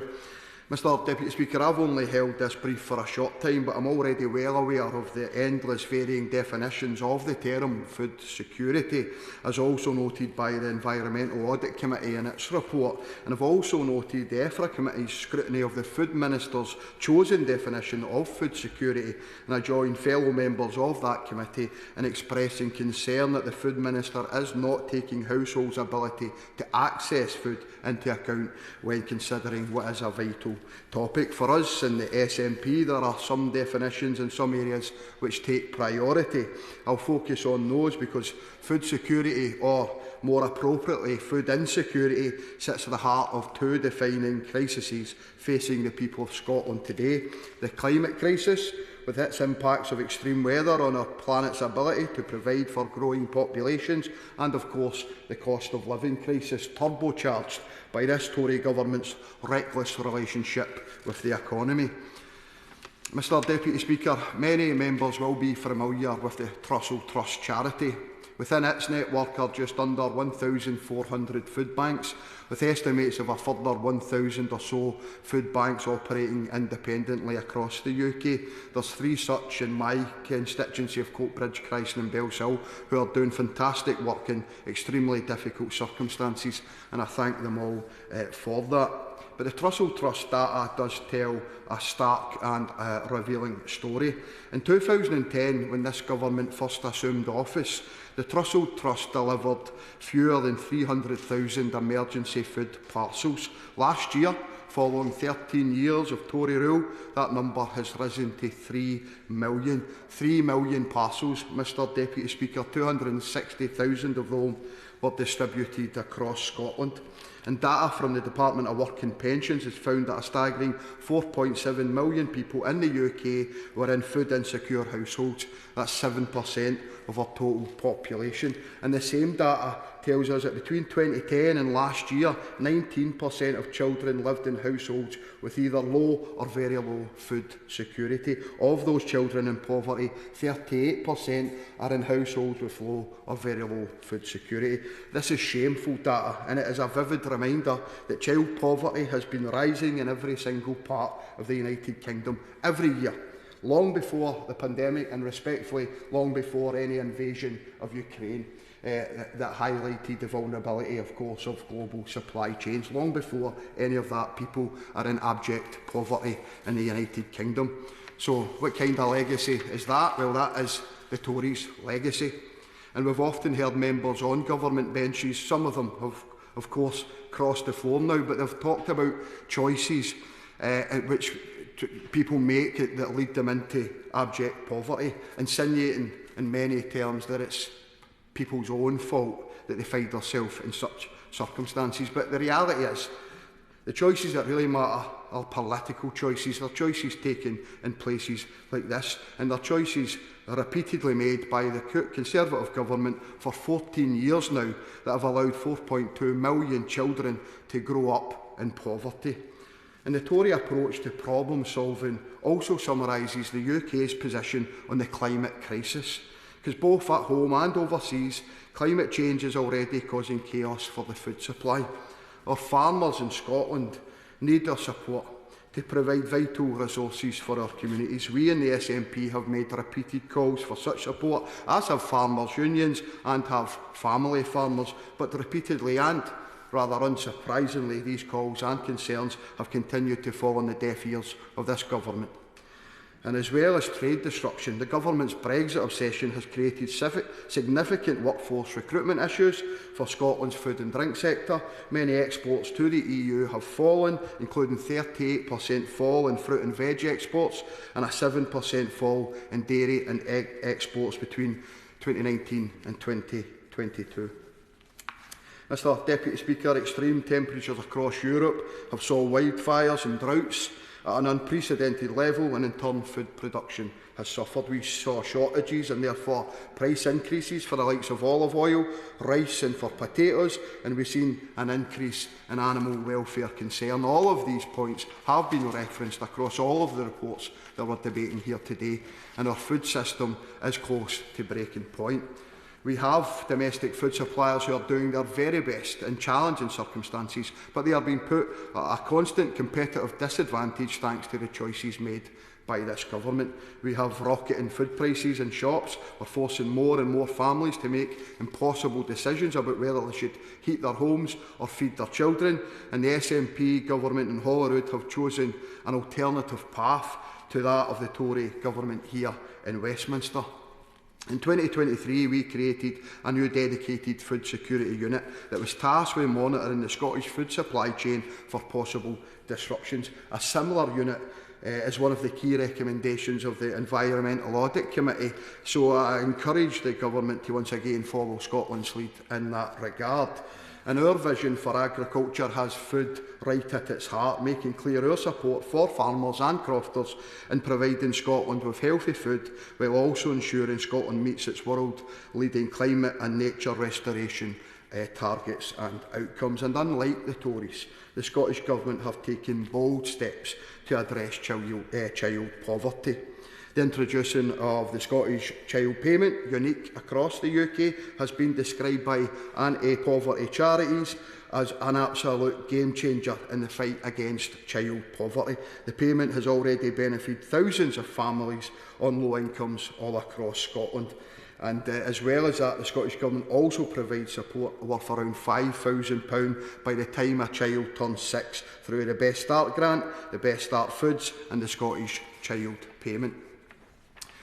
Mr Deputy Speaker, I've only held this brief for a short time, but I'm already well aware of the endless varying definitions of the term food security, as also noted by the Environmental Audit Committee in its report, and I've also noted the EFRA Committee's scrutiny of the Food Minister's chosen definition of food security, and I join fellow members of that committee in expressing concern that the Food Minister is not taking households' ability to access food into account when considering what is a vital topic. For us in the SNP, there are some definitions in some areas which take priority. I'll focus on those because food security, or more appropriately food insecurity, sits at the heart of two defining crises facing the people of Scotland today: the climate crisis, with its impacts of extreme weather on our planet's ability to provide for growing populations, and of course the cost of living crisis turbocharged by this Tory government's reckless relationship with the economy. Mr Deputy Speaker, many members will be familiar with the Trussell Trust charity. Within its network are just under 1,400 food banks, with estimates of a further 1,000 or so food banks operating independently across the UK. There's 3 such in my constituency of Coatbridge, Chryston and Bellshill, who are doing fantastic work in extremely difficult circumstances, and I thank them all for that. But the Trussell Trust data does tell a stark and revealing story. In 2010, when this government first assumed office, the Trussell Trust delivered fewer than 300,000 emergency food parcels. Last year, following 13 years of Tory rule, that number has risen to 3 million. 3 million parcels, Mr Deputy Speaker, 260,000 of them were distributed across Scotland. And data from the Department of Work and Pensions has found that a staggering 4.7 million people in the UK were in food insecure households. That's 7% of our total population. And the same data tells us that between 2010 and last year, 19% of children lived in households with either low or very low food security. Of those children in poverty, 38% are in households with low or very low food security. This is shameful data, and it is a vivid reminder that child poverty has been rising in every single part of the United Kingdom every year, long before the pandemic and, respectfully, long before any invasion of Ukraine that highlighted the vulnerability, of course, of global supply chains. Long before any of that, people are in abject poverty in the United Kingdom. So what kind of legacy is that? Well, that is the Tories' legacy. And we've often heard members on government benches, some of them have, of course, crossed the floor now, but they've talked about choices which people make that lead them into abject poverty, insinuating in many terms that it's people's own fault that they find themselves in such circumstances. But the reality is, the choices that really matter are political choices. They're choices taken in places like this, and they're choices repeatedly made by the Conservative government for 14 years now that have allowed 4.2 million children to grow up in poverty. And the Tory approach to problem solving also summarises the UK's position on the climate crisis, because both at home and overseas, climate change is already causing chaos for the food supply. Our farmers in Scotland need our support to provide vital resources for our communities. We in the SNP have made repeated calls for such support, as have farmers' unions and have family farmers, but repeatedly and rather unsurprisingly, these calls and concerns have continued to fall on the deaf ears of this government. And as well as trade disruption, the government's Brexit obsession has created significant workforce recruitment issues for Scotland's food and drink sector. Many exports to the EU have fallen, including 38% fall in fruit and veg exports and a 7% fall in dairy and egg exports between 2019 and 2022. Mr Deputy Speaker, extreme temperatures across Europe have saw wildfires and droughts at an unprecedented level, and in turn food production has suffered. We saw shortages and therefore price increases for the likes of olive oil, rice and for potatoes, and we've seen an increase in animal welfare concern. All of these points have been referenced across all of the reports that we're debating here today, and our food system is close to breaking point. We have domestic food suppliers who are doing their very best in challenging circumstances, but they are being put at a constant competitive disadvantage thanks to the choices made by this government. We have rocketing food prices in shops. We're forcing more and more families to make impossible decisions about whether they should heat their homes or feed their children, and the SNP government in Holyrood have chosen an alternative path to that of the Tory government here in Westminster. In 2023, we created a new dedicated food security unit that was tasked with monitoring the Scottish food supply chain for possible disruptions. A similar unit is one of the key recommendations of the Environmental Audit Committee, so I encourage the Government to once again follow Scotland's lead in that regard. And our vision for agriculture has food right at its heart, making clear our support for farmers and crofters in providing Scotland with healthy food, while also ensuring Scotland meets its world-leading climate and nature restoration targets and outcomes. And unlike the Tories, the Scottish Government have taken bold steps to address child poverty. The introduction of the Scottish Child Payment, unique across the UK, has been described by anti-poverty charities as an absolute game changer in the fight against child poverty. The payment has already benefited thousands of families on low incomes all across Scotland. And as well as that, the Scottish Government also provides support worth around £5,000 by the time a child turns 6 through the Best Start grant, the Best Start Foods and the Scottish Child Payment.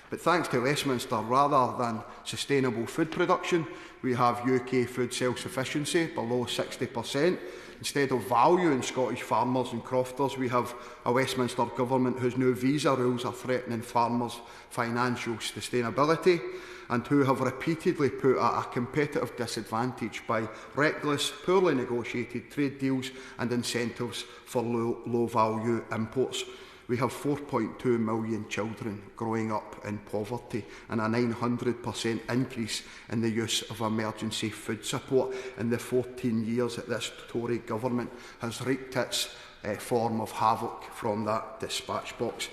But thanks to Westminster, rather than sustainable food production, we have UK food self-sufficiency below 60%. Instead of valuing Scottish farmers and crofters, we have a Westminster Government whose new visa rules are threatening farmers' financial sustainability and who have repeatedly put at a competitive disadvantage by reckless, poorly negotiated trade deals and incentives for low-value imports. We have 4.2 million children growing up in poverty and a 900% increase in the use of emergency food support in the 14 years that this Tory government has wreaked its form of havoc from that dispatch box.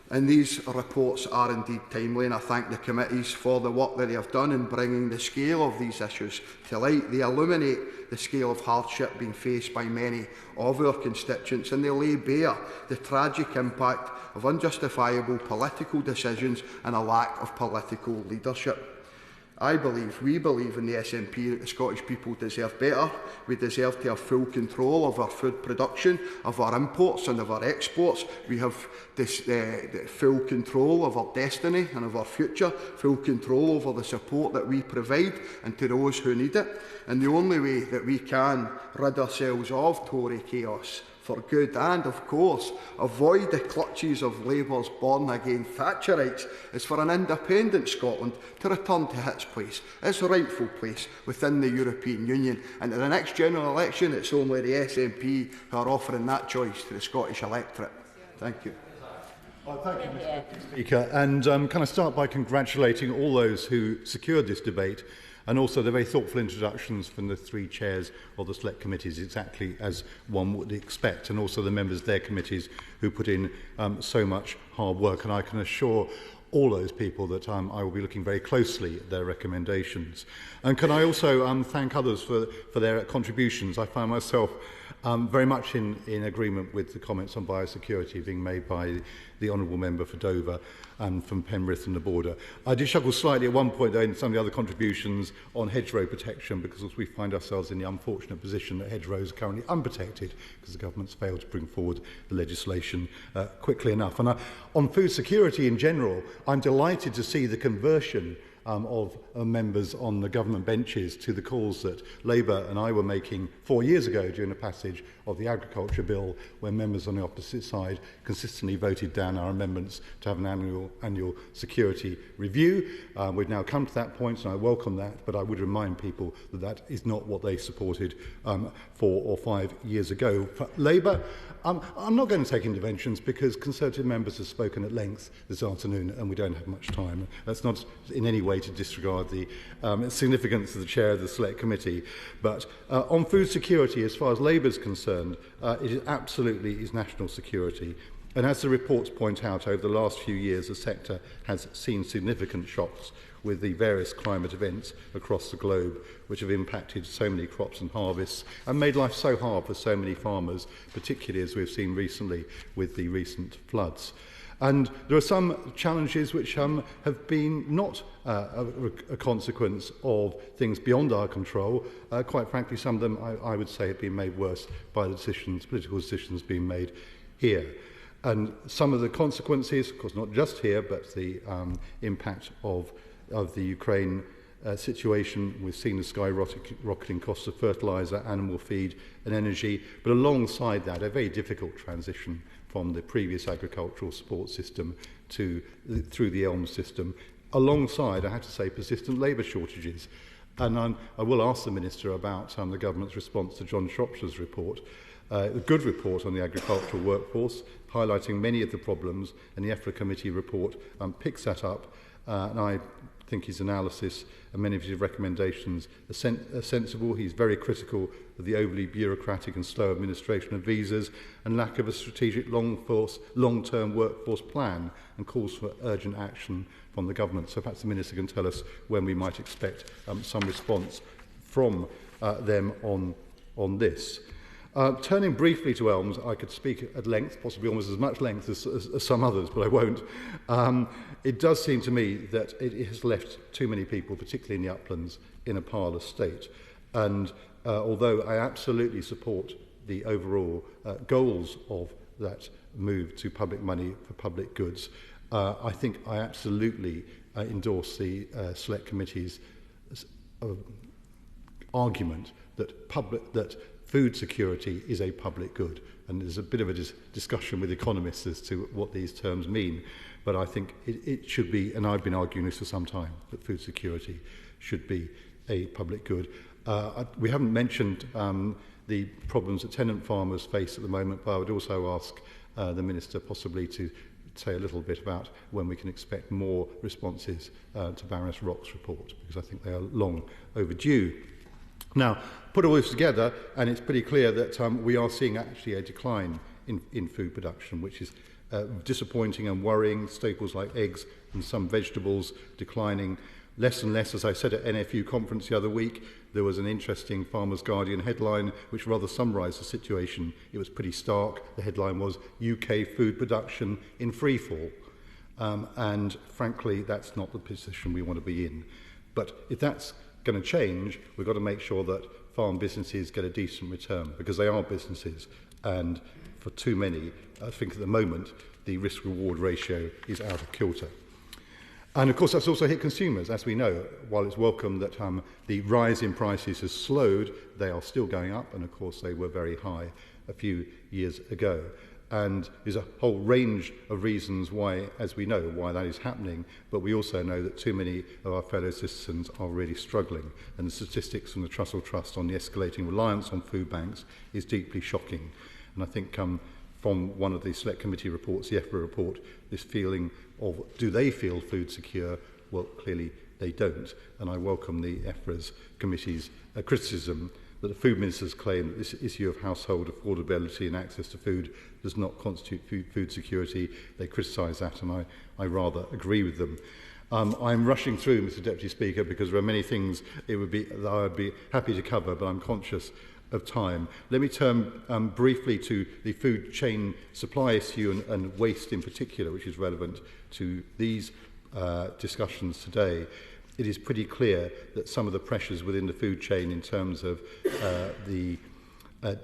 And these reports are indeed timely, and I thank the committees for the work that they have done in bringing the scale of these issues to light. They illuminate the scale of hardship being faced by many of our constituents, and they lay bare the tragic impact of unjustifiable political decisions and a lack of political leadership. We believe in the SNP that the Scottish people deserve better. We deserve to have full control of our food production, of our imports and of our exports. We have this full control of our destiny and of our future, full control over the support that we provide and to those who need it. And the only way that we can rid ourselves of Tory chaos for good and, of course, avoid the clutches of Labour's born-again Thatcherites is for an independent Scotland to return to its place, its rightful place within the European Union. And in the next general election, it's only the SNP who are offering that choice to the Scottish electorate. Thank you. Well, thank you, Mr. Speaker. And can I start by congratulating all those who secured this debate, and also the very thoughtful introductions from the three chairs of the select committees, exactly as one would expect, and also the members of their committees who put in so much hard work. And I can assure all those people that I will be looking very closely at their recommendations. And can I also thank others for their contributions. I find myself very much in agreement with the comments on biosecurity being made by the Honourable Member for Dover and from Penrith and the border. I did struggle slightly at one point though in some of the other contributions on hedgerow protection, because we find ourselves in the unfortunate position that hedgerows are currently unprotected because the government's failed to bring forward the legislation quickly enough. And on food security in general, I'm delighted to see the conversion of members on the government benches to the calls that Labour and I were making 4 years ago during the passage of the Agriculture Bill, where members on the opposite side consistently voted down our amendments to have an annual security review. We've now come to that point, and I welcome that, but I would remind people that that is not what they supported 4 or 5 years ago. For Labour, I'm not going to take interventions because Conservative members have spoken at length this afternoon and we don't have much time. That's not in any way to disregard the significance of the chair of the Select Committee. But on food security, as far as Labour is concerned, it absolutely is national security. And as the reports point out, over the last few years, the sector has seen significant shocks with the various climate events across the globe, which have impacted so many crops and harvests and made life so hard for so many farmers, particularly as we've seen recently with the recent floods. And there are some challenges which have been not a consequence of things beyond our control. Quite frankly, some of them, I would say, have been made worse by the political decisions being made here. And some of the consequences, of course, not just here, but the impact of the Ukraine situation. We've seen the skyrocketing costs of fertiliser, animal feed and energy, but alongside that, a very difficult transition from the previous agricultural support system through the ELM system, alongside, I have to say, persistent labour shortages. And I will ask the Minister about the Government's response to John Shropshire's report, a good report on the agricultural workforce, highlighting many of the problems, and the EFRA Committee report picks that up, and I think his analysis and many of his recommendations are sensible. He's very critical of the overly bureaucratic and slow administration of visas and lack of a strategic long-term workforce plan, and calls for urgent action from the Government. So perhaps the Minister can tell us when we might expect some response from them on this. Turning briefly to Elms, I could speak at length, possibly almost as much length as some others, but I won't. It does seem to me that it has left too many people, particularly in the uplands, in a parlour state. And although I absolutely support the overall goals of that move to public money for public goods, I think I absolutely endorse the Select Committee's argument that food security is a public good. And there's a bit of a discussion with economists as to what these terms mean. But I think it should be, and I've been arguing this for some time, that food security should be a public good. We haven't mentioned the problems that tenant farmers face at the moment, but I would also ask the Minister possibly to say a little bit about when we can expect more responses to Baroness Rock's report, because I think they are long overdue. Now, put all this together, and it's pretty clear that we are seeing actually a decline in food production, which is disappointing and worrying. Staples like eggs and some vegetables declining less and less. As I said at NFU conference the other week, there was an interesting Farmers Guardian headline which rather summarised the situation. It was pretty stark. The headline was UK food production in freefall. And frankly, that's not the position we want to be in. But if that's going to change, we've got to make sure that farm businesses get a decent return, because they are businesses, and for too many, I think at the moment, the risk-reward ratio is out of kilter. And of course, that's also hit consumers. As we know, while it's welcome that the rise in prices has slowed, they are still going up, and of course they were very high a few years ago. And there's a whole range of reasons why, as we know, why that is happening, but we also know that too many of our fellow citizens are really struggling. And the statistics from the Trussell Trust on the escalating reliance on food banks is deeply shocking. And I think from one of the Select Committee reports, the EFRA report, this feeling of, do they feel food secure? Well, clearly they don't. And I welcome the EFRA's committee's criticism that the food ministers claim that this issue of household affordability and access to food does not constitute food security. They criticise that, and I rather agree with them. I'm rushing through, Mr Deputy Speaker, because there are many things that I would be happy to cover, but I'm conscious of time. Let me turn briefly to the food chain supply issue and waste in particular, which is relevant to these discussions today. It is pretty clear that some of the pressures within the food chain in terms of the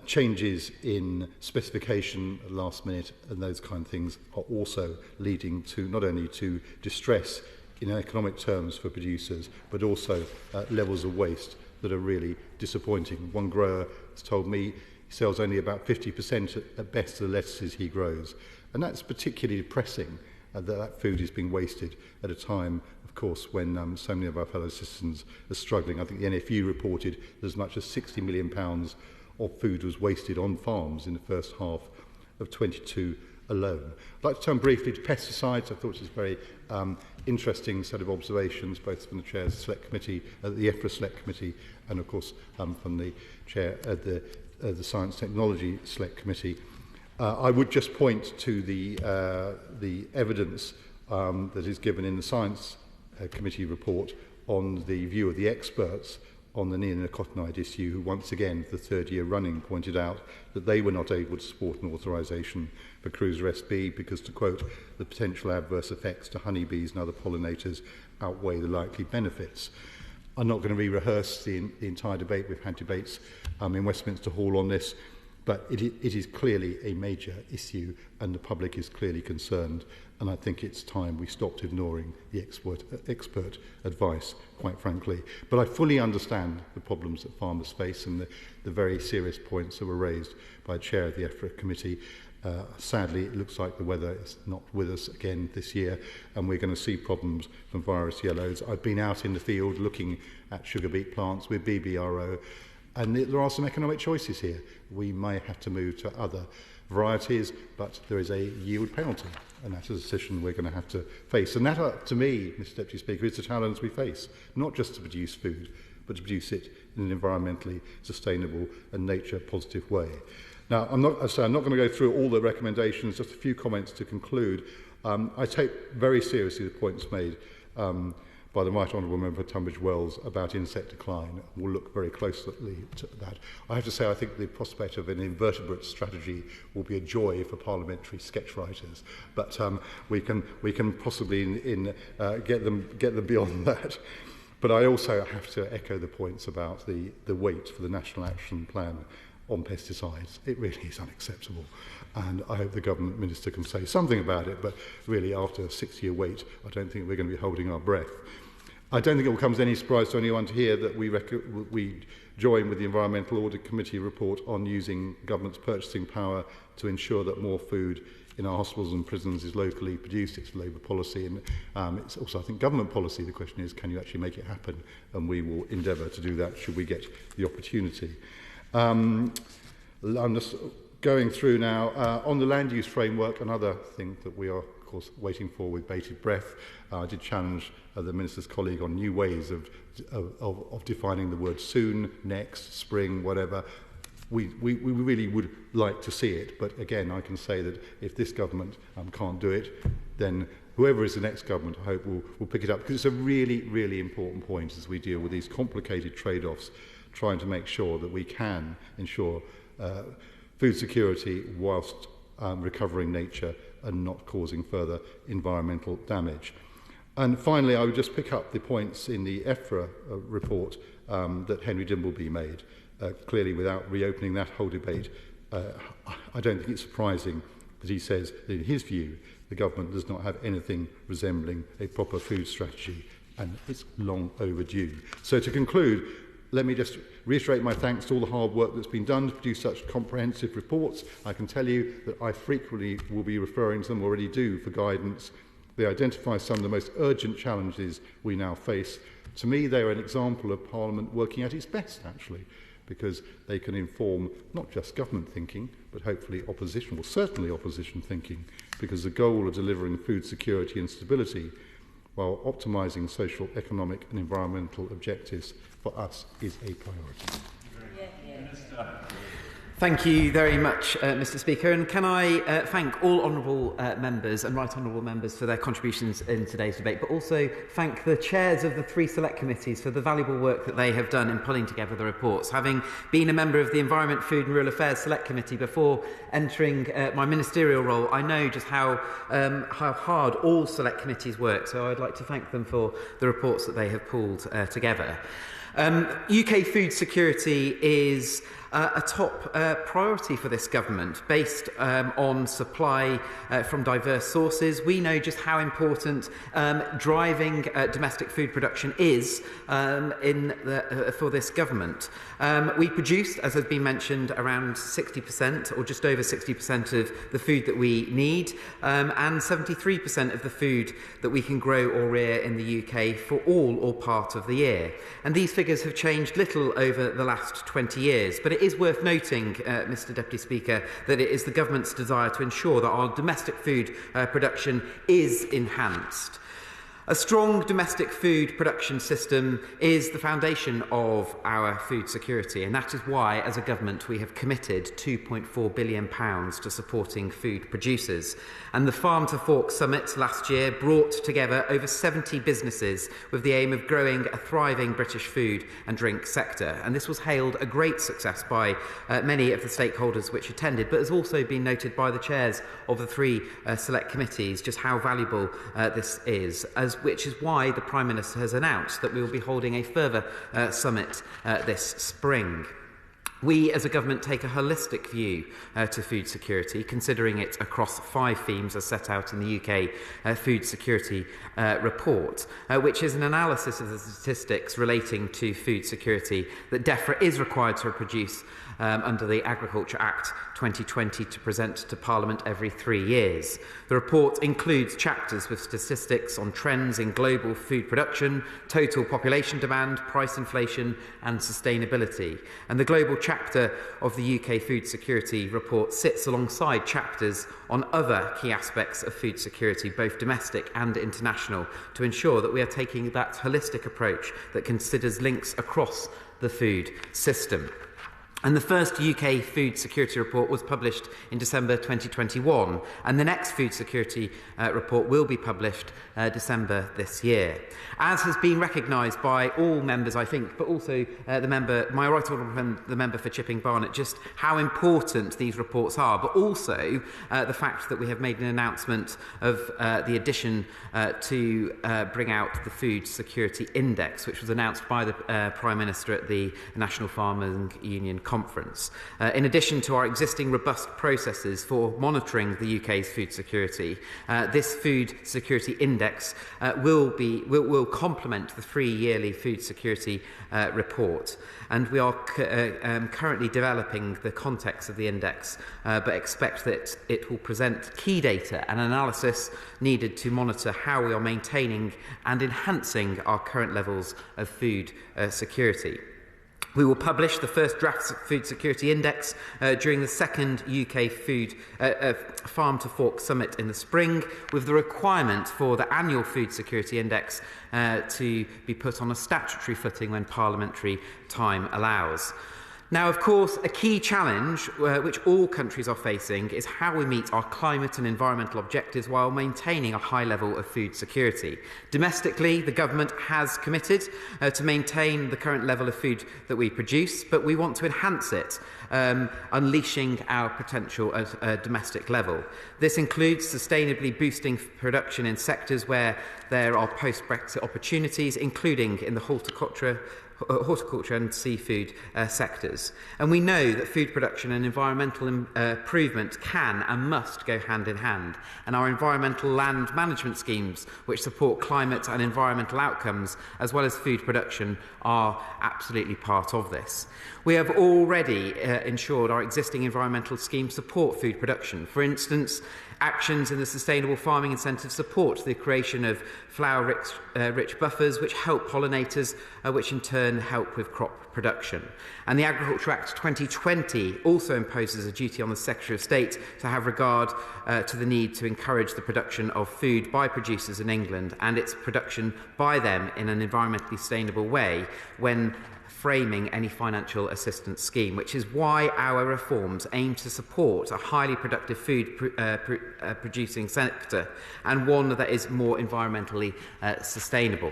changes in specification last minute and those kind of things are also leading to not only to distress in economic terms for producers, but also levels of waste that are really disappointing. One grower has told me he sells only about 50% at best of the lettuces he grows. And that's particularly depressing, that food is being wasted at a time, of course, when so many of our fellow citizens are struggling. I think the NFU reported that as much as £60 million of food was wasted on farms in the first half of 22 alone. I'd like to turn briefly to pesticides. I thought it was a very interesting set of observations, both from the Chair of the Select Committee, the EFRA Select Committee, and of course from the Chair of the Science Technology Select Committee. I would just point to the evidence that is given in the Science Committee report on the view of the experts on the neonicotinoid issue, who once again, for the third year running, pointed out that they were not able to support an authorisation for Cruiser SB because, to quote, the potential adverse effects to honeybees and other pollinators outweigh the likely benefits. I'm not going to re-rehearse the entire debate. We've had debates in Westminster Hall on this, but it is clearly a major issue and the public is clearly concerned, and I think it's time we stopped ignoring the expert advice, quite frankly. But I fully understand the problems that farmers face and the very serious points that were raised by the Chair of the EFRA Committee. Sadly, it looks like the weather is not with us again this year, and we're going to see problems from virus yellows. I've been out in the field looking at sugar beet plants with BBRO, and there are some economic choices here. We may have to move to other varieties, but there is a yield penalty, and that's a decision we're going to have to face. And that, to me, Mr Deputy Speaker, is the challenge we face, not just to produce food, but to produce it in an environmentally sustainable and nature-positive way. Now, I'm not going to go through all the recommendations, just a few comments to conclude. I take very seriously the points made by the Right Honourable Member for Tunbridge Wells about insect decline. We'll look very closely to that. I have to say I think the prospect of an invertebrate strategy will be a joy for parliamentary sketch writers, but we can possibly get them beyond that. But I also have to echo the points about the weight for the National Action Plan on pesticides. It really is unacceptable, and I hope the Government Minister can say something about it, but really after a 6-year wait I don't think we're going to be holding our breath. I don't think it will come as any surprise to anyone to hear that we join with the Environmental Audit Committee report on using government's purchasing power to ensure that more food in our hospitals and prisons is locally produced. It's Labour policy, and it's also, I think, government policy. The question is, can you actually make it happen? And we will endeavour to do that should we get the opportunity. I'm just going through now on the land use framework, another thing that we are, of course, waiting for with bated breath. I did challenge the Minister's colleague on new ways of defining the word soon, next, spring, whatever. We really would like to see it, but again, I can say that if this government can't do it, then whoever is the next government, I hope, will pick it up, because it's a really, really important point as we deal with these complicated trade-offs, trying to make sure that we can ensure food security whilst recovering nature and not causing further environmental damage. And finally, I would just pick up the points in the EFRA report that Henry Dimbleby made. Clearly, without reopening that whole debate, I don't think it's surprising that he says that in his view, the government does not have anything resembling a proper food strategy, and it's long overdue. So to conclude, let me just reiterate my thanks to all the hard work that's been done to produce such comprehensive reports. I can tell you that I frequently will be referring to them, already do, for guidance. They identify some of the most urgent challenges we now face. To me, they are an example of Parliament working at its best, actually, because they can inform not just government thinking, but hopefully opposition, or certainly opposition thinking, because the goal of delivering food security and stability while optimising social, economic and environmental objectives for us is a priority. Thank you very much, Mr Speaker. And can I thank all honourable members and right honourable members for their contributions in today's debate, but also thank the chairs of the 3 select committees for the valuable work that they have done in pulling together the reports. Having been a member of the Environment, Food and Rural Affairs Select Committee before entering my ministerial role, I know just how hard all select committees work, so I'd like to thank them for the reports that they have pulled together. UK food security is a top priority for this government, based on supply from diverse sources. We know just how important driving domestic food production is for this government. We produce, as has been mentioned, around 60% or just over 60% of the food that we need, and 73% of the food that we can grow or rear in the UK for all or part of the year. And these figures have changed little over the last 20 years, but it is worth noting, Mr Deputy Speaker, that it is the government's desire to ensure that our domestic food production is enhanced. A strong domestic food production system is the foundation of our food security, and that is why, as a government, we have committed £2.4 billion to supporting food producers. And the Farm to Fork Summit last year brought together over 70 businesses with the aim of growing a thriving British food and drink sector. And this was hailed a great success by many of the stakeholders which attended, but has also been noted by the chairs of the 3 select committees just how valuable this is, which is why the Prime Minister has announced that we will be holding a further summit this spring. We, as a government, take a holistic view to food security, considering it across 5 themes as set out in the UK Food Security Report, which is an analysis of the statistics relating to food security that DEFRA is required to produce under the Agriculture Act 2020 to present to Parliament every 3 years. The report includes chapters with statistics on trends in global food production, total population demand, price inflation and sustainability. And the global chapter of the UK Food Security Report sits alongside chapters on other key aspects of food security, both domestic and international, to ensure that we are taking that holistic approach that considers links across the food system. And the first UK Food Security Report was published in December 2021, and the next Food Security Report will be published December this year. As has been recognised by all members, I think, but also my right honourable friend, the member for Chipping Barnet, just how important these reports are, but also the fact that we have made an announcement of the addition to bring out the Food Security Index, which was announced by the Prime Minister at the National Farming Union Conference. In addition to our existing robust processes for monitoring the UK's food security, this Food Security Index will complement the 3 yearly Food Security Report. And we are currently developing the context of the index, but expect that it will present key data and analysis needed to monitor how we are maintaining and enhancing our current levels of food security. We will publish the first draft Food Security Index during the second UK Farm to Fork Summit in the spring, with the requirement for the annual Food Security Index to be put on a statutory footing when parliamentary time allows. Now, of course, a key challenge which all countries are facing is how we meet our climate and environmental objectives while maintaining a high level of food security. Domestically, the government has committed to maintain the current level of food that we produce, but we want to enhance it, unleashing our potential at a domestic level. This includes sustainably boosting production in sectors where there are post-Brexit opportunities, including in the horticulture and seafood sectors. And we know that food production and environmental improvement can and must go hand in hand. And our environmental land management schemes, which support climate and environmental outcomes, as well as food production, are absolutely part of this. We have already ensured our existing environmental schemes support food production. For instance, actions in the Sustainable Farming Incentive support the creation of flower-rich buffers which help pollinators, which in turn help with crop production. And the Agriculture Act 2020 also imposes a duty on the Secretary of State to have regard to the need to encourage the production of food by producers in England and its production by them in an environmentally sustainable way when framing any financial assistance scheme, which is why our reforms aim to support a highly productive food producing sector and one that is more environmentally sustainable.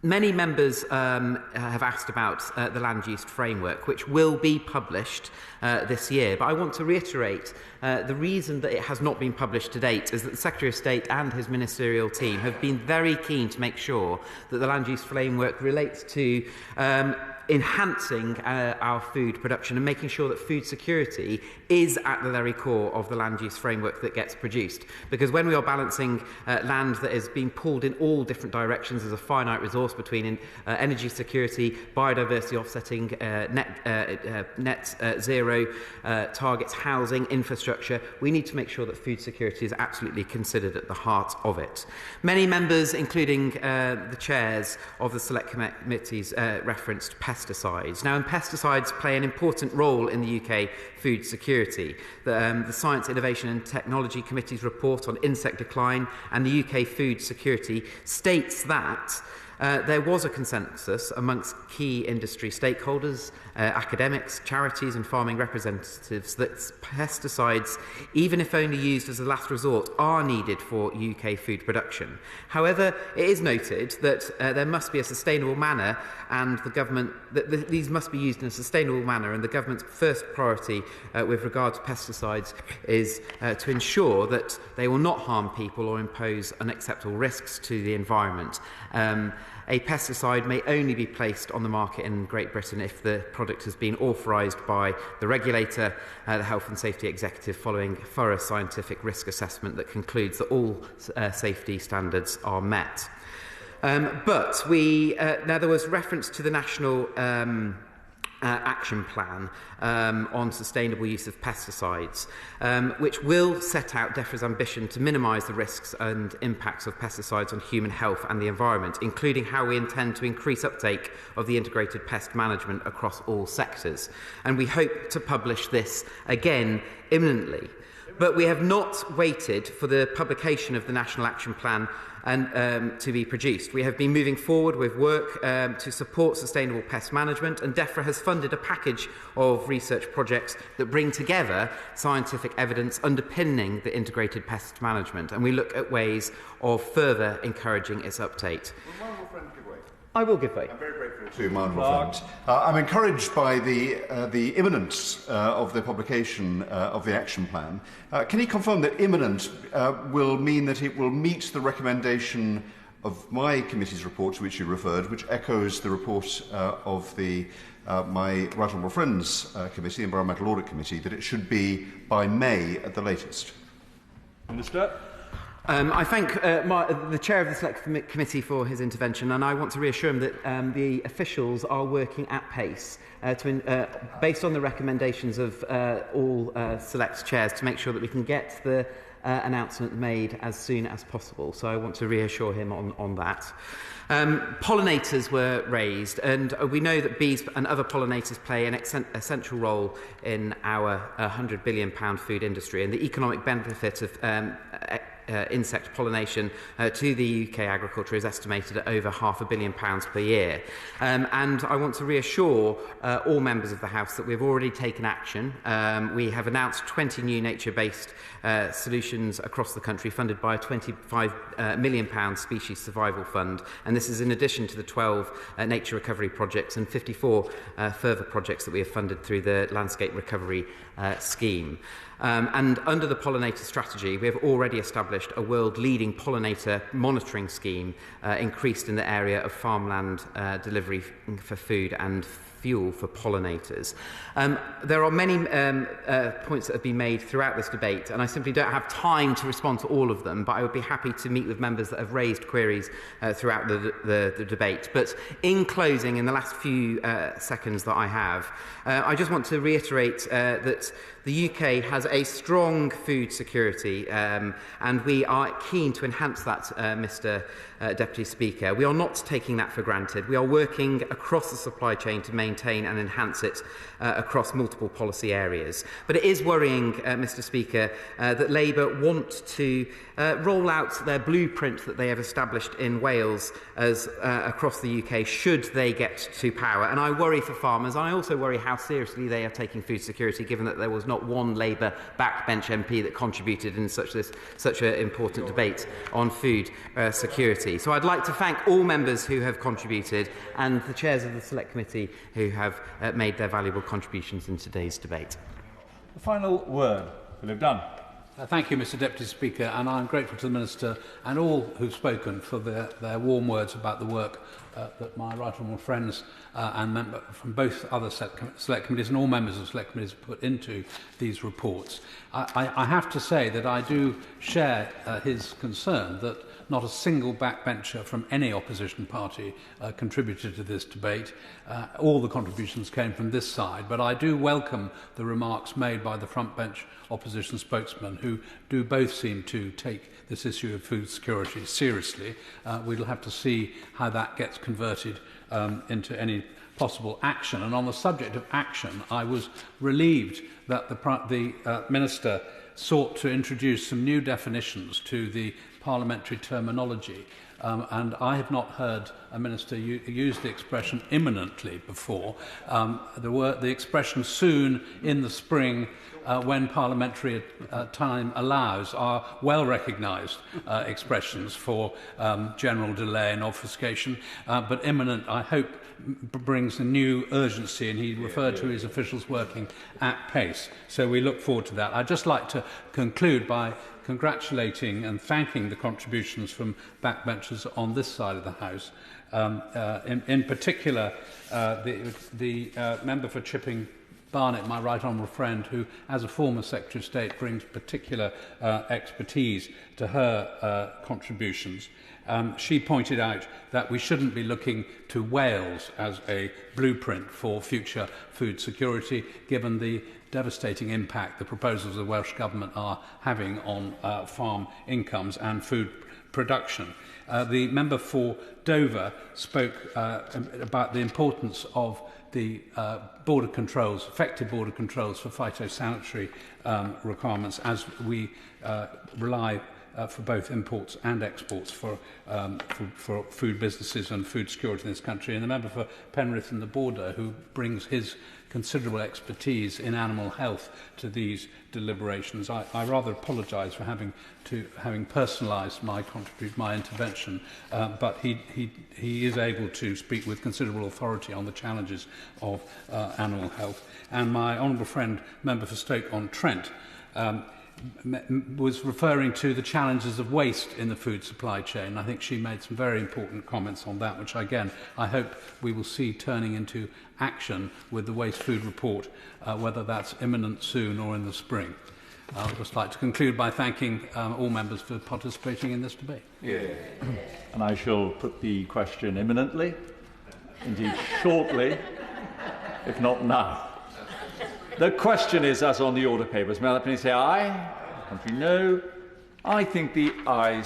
Many members have asked about the land use framework, which will be published this year. But I want to reiterate the reason that it has not been published to date is that the Secretary of State and his ministerial team have been very keen to make sure that the land use framework relates to enhancing our food production and making sure that food security is at the very core of the land use framework that gets produced. Because when we are balancing land that is being pulled in all different directions as a finite resource between energy security, biodiversity offsetting, net zero targets, housing, infrastructure, we need to make sure that food security is absolutely considered at the heart of it. Many members, including the chairs of the select committees, referenced pesticides. Now, pesticides play an important role in the UK food security. The Science, Innovation and Technology Committee's report on insect decline and the UK food security states that there was a consensus amongst key industry stakeholders, academics, charities and farming representatives that pesticides, even if only used as a last resort, are needed for UK food production. However, it is noted that there must be a sustainable manner and the government, these must be used in a sustainable manner, and the government's first priority with regard to pesticides is to ensure that they will not harm people or impose unacceptable risks to the environment. a pesticide may only be placed on the market in Great Britain if the product has been authorised by the regulator, the Health and Safety Executive, following thorough scientific risk assessment that concludes that all safety standards are met. But now there was reference to the national action plan on sustainable use of pesticides, which will set out DEFRA's ambition to minimise the risks and impacts of pesticides on human health and the environment, including how we intend to increase uptake of the integrated pest management across all sectors. And we hope to publish this again imminently. But we have not waited for the publication of the National Action Plan to be produced. We have been moving forward with work to support sustainable pest management, and DEFRA has funded a package of research projects that bring together scientific evidence underpinning the integrated pest management, and we look at ways of further encouraging its uptake. I will give way. I'm very grateful to my honourable friend. I'm encouraged by the imminence of the publication of the action plan. Can you confirm that imminent will mean that it will meet the recommendation of my committee's report to which you referred, which echoes the report of my right honourable friend's committee, the Environmental Audit Committee, that it should be by May at the latest? Minister. I thank the Chair of the Select Committee for his intervention, and I want to reassure him that the officials are working at pace, based on the recommendations of all Select Chairs, to make sure that we can get the announcement made as soon as possible. So I want to reassure him on that. Pollinators were raised, and we know that bees and other pollinators play an essential role in our £100 billion food industry, and the economic benefit of insect pollination to the UK agriculture is estimated at over £500 million per year. And I want to reassure all members of the House that we've already taken action. We have announced 20 new nature-based solutions across the country, funded by a £25 million species survival fund, and this is in addition to the 12 nature recovery projects and 54 further projects that we have funded through the landscape recovery scheme. And under the pollinator strategy, we have already established a world-leading pollinator monitoring scheme, increased in the area of farmland delivery for food and fuel for pollinators. There are many points that have been made throughout this debate, and I simply don't have time to respond to all of them, but I would be happy to meet with members that have raised queries throughout the debate. But in closing, in the last few seconds that I have, I just want to reiterate that the UK has a strong food security, and we are keen to enhance that, Mr. Deputy Speaker. We are not taking that for granted. We are working across the supply chain to maintain and enhance it across multiple policy areas. But it is worrying, Mr. Speaker, that Labour want to roll out their blueprint that they have established in Wales as across the UK should they get to power. And I worry for farmers. I also worry how seriously they are taking food security, given that there was not one Labour backbench MP that contributed in such an important debate on food security. So I'd like to thank all members who have contributed and the chairs of the Select Committee who have made their valuable contributions in today's debate. The final word, Dunne. Thank you, Mr. Deputy Speaker, and I'm grateful to the Minister and all who've spoken for their warm words about the work that my right honourable friends and members from both other select committees and all members of select committees put into these reports. I have to say that I do share his concern that not a single backbencher from any opposition party contributed to this debate. All the contributions came from this side, but I do welcome the remarks made by the front bench opposition spokesmen who do both seem to take this issue of food security seriously. We'll have to see how that gets converted into any possible action. And on the subject of action, I was relieved that the Minister sought to introduce some new definitions to the parliamentary terminology. And I have not heard a minister use the expression imminently before. The expression soon, in the spring, when parliamentary time allows, are well recognised expressions for general delay and obfuscation. But imminent, I hope, brings a new urgency, and he referred to his officials working at pace. So we look forward to that. I'd just like to conclude by congratulating and thanking the contributions from backbenchers on this side of the House In particular, the member for Chipping Barnet, my right honourable friend, who, as a former Secretary of State, brings particular expertise to her contributions. She pointed out that we shouldn't be looking to Wales as a blueprint for future food security, given the devastating impact the proposals of the Welsh Government are having on farm incomes and food production. The member for Dover spoke about the importance of the border controls, effective border controls for phytosanitary requirements, as we rely for both imports and exports for food businesses and food security in this country. And the member for Penrith and the Border, who brings his considerable expertise in animal health to these deliberations. I rather apologise for having personalised my intervention, but he is able to speak with considerable authority on the challenges of animal health. And my honourable friend, member for Stoke-on-Trent, was referring to the challenges of waste in the food supply chain. I think she made some very important comments on that, which again I hope we will see turning into action with the waste food report, whether that's imminent soon or in the spring. I'd just like to conclude by thanking all members for participating in this debate. Yeah. And I shall put the question imminently, indeed shortly, if not now. The question is, as on the order papers. May I please say aye? Country no. I think the ayes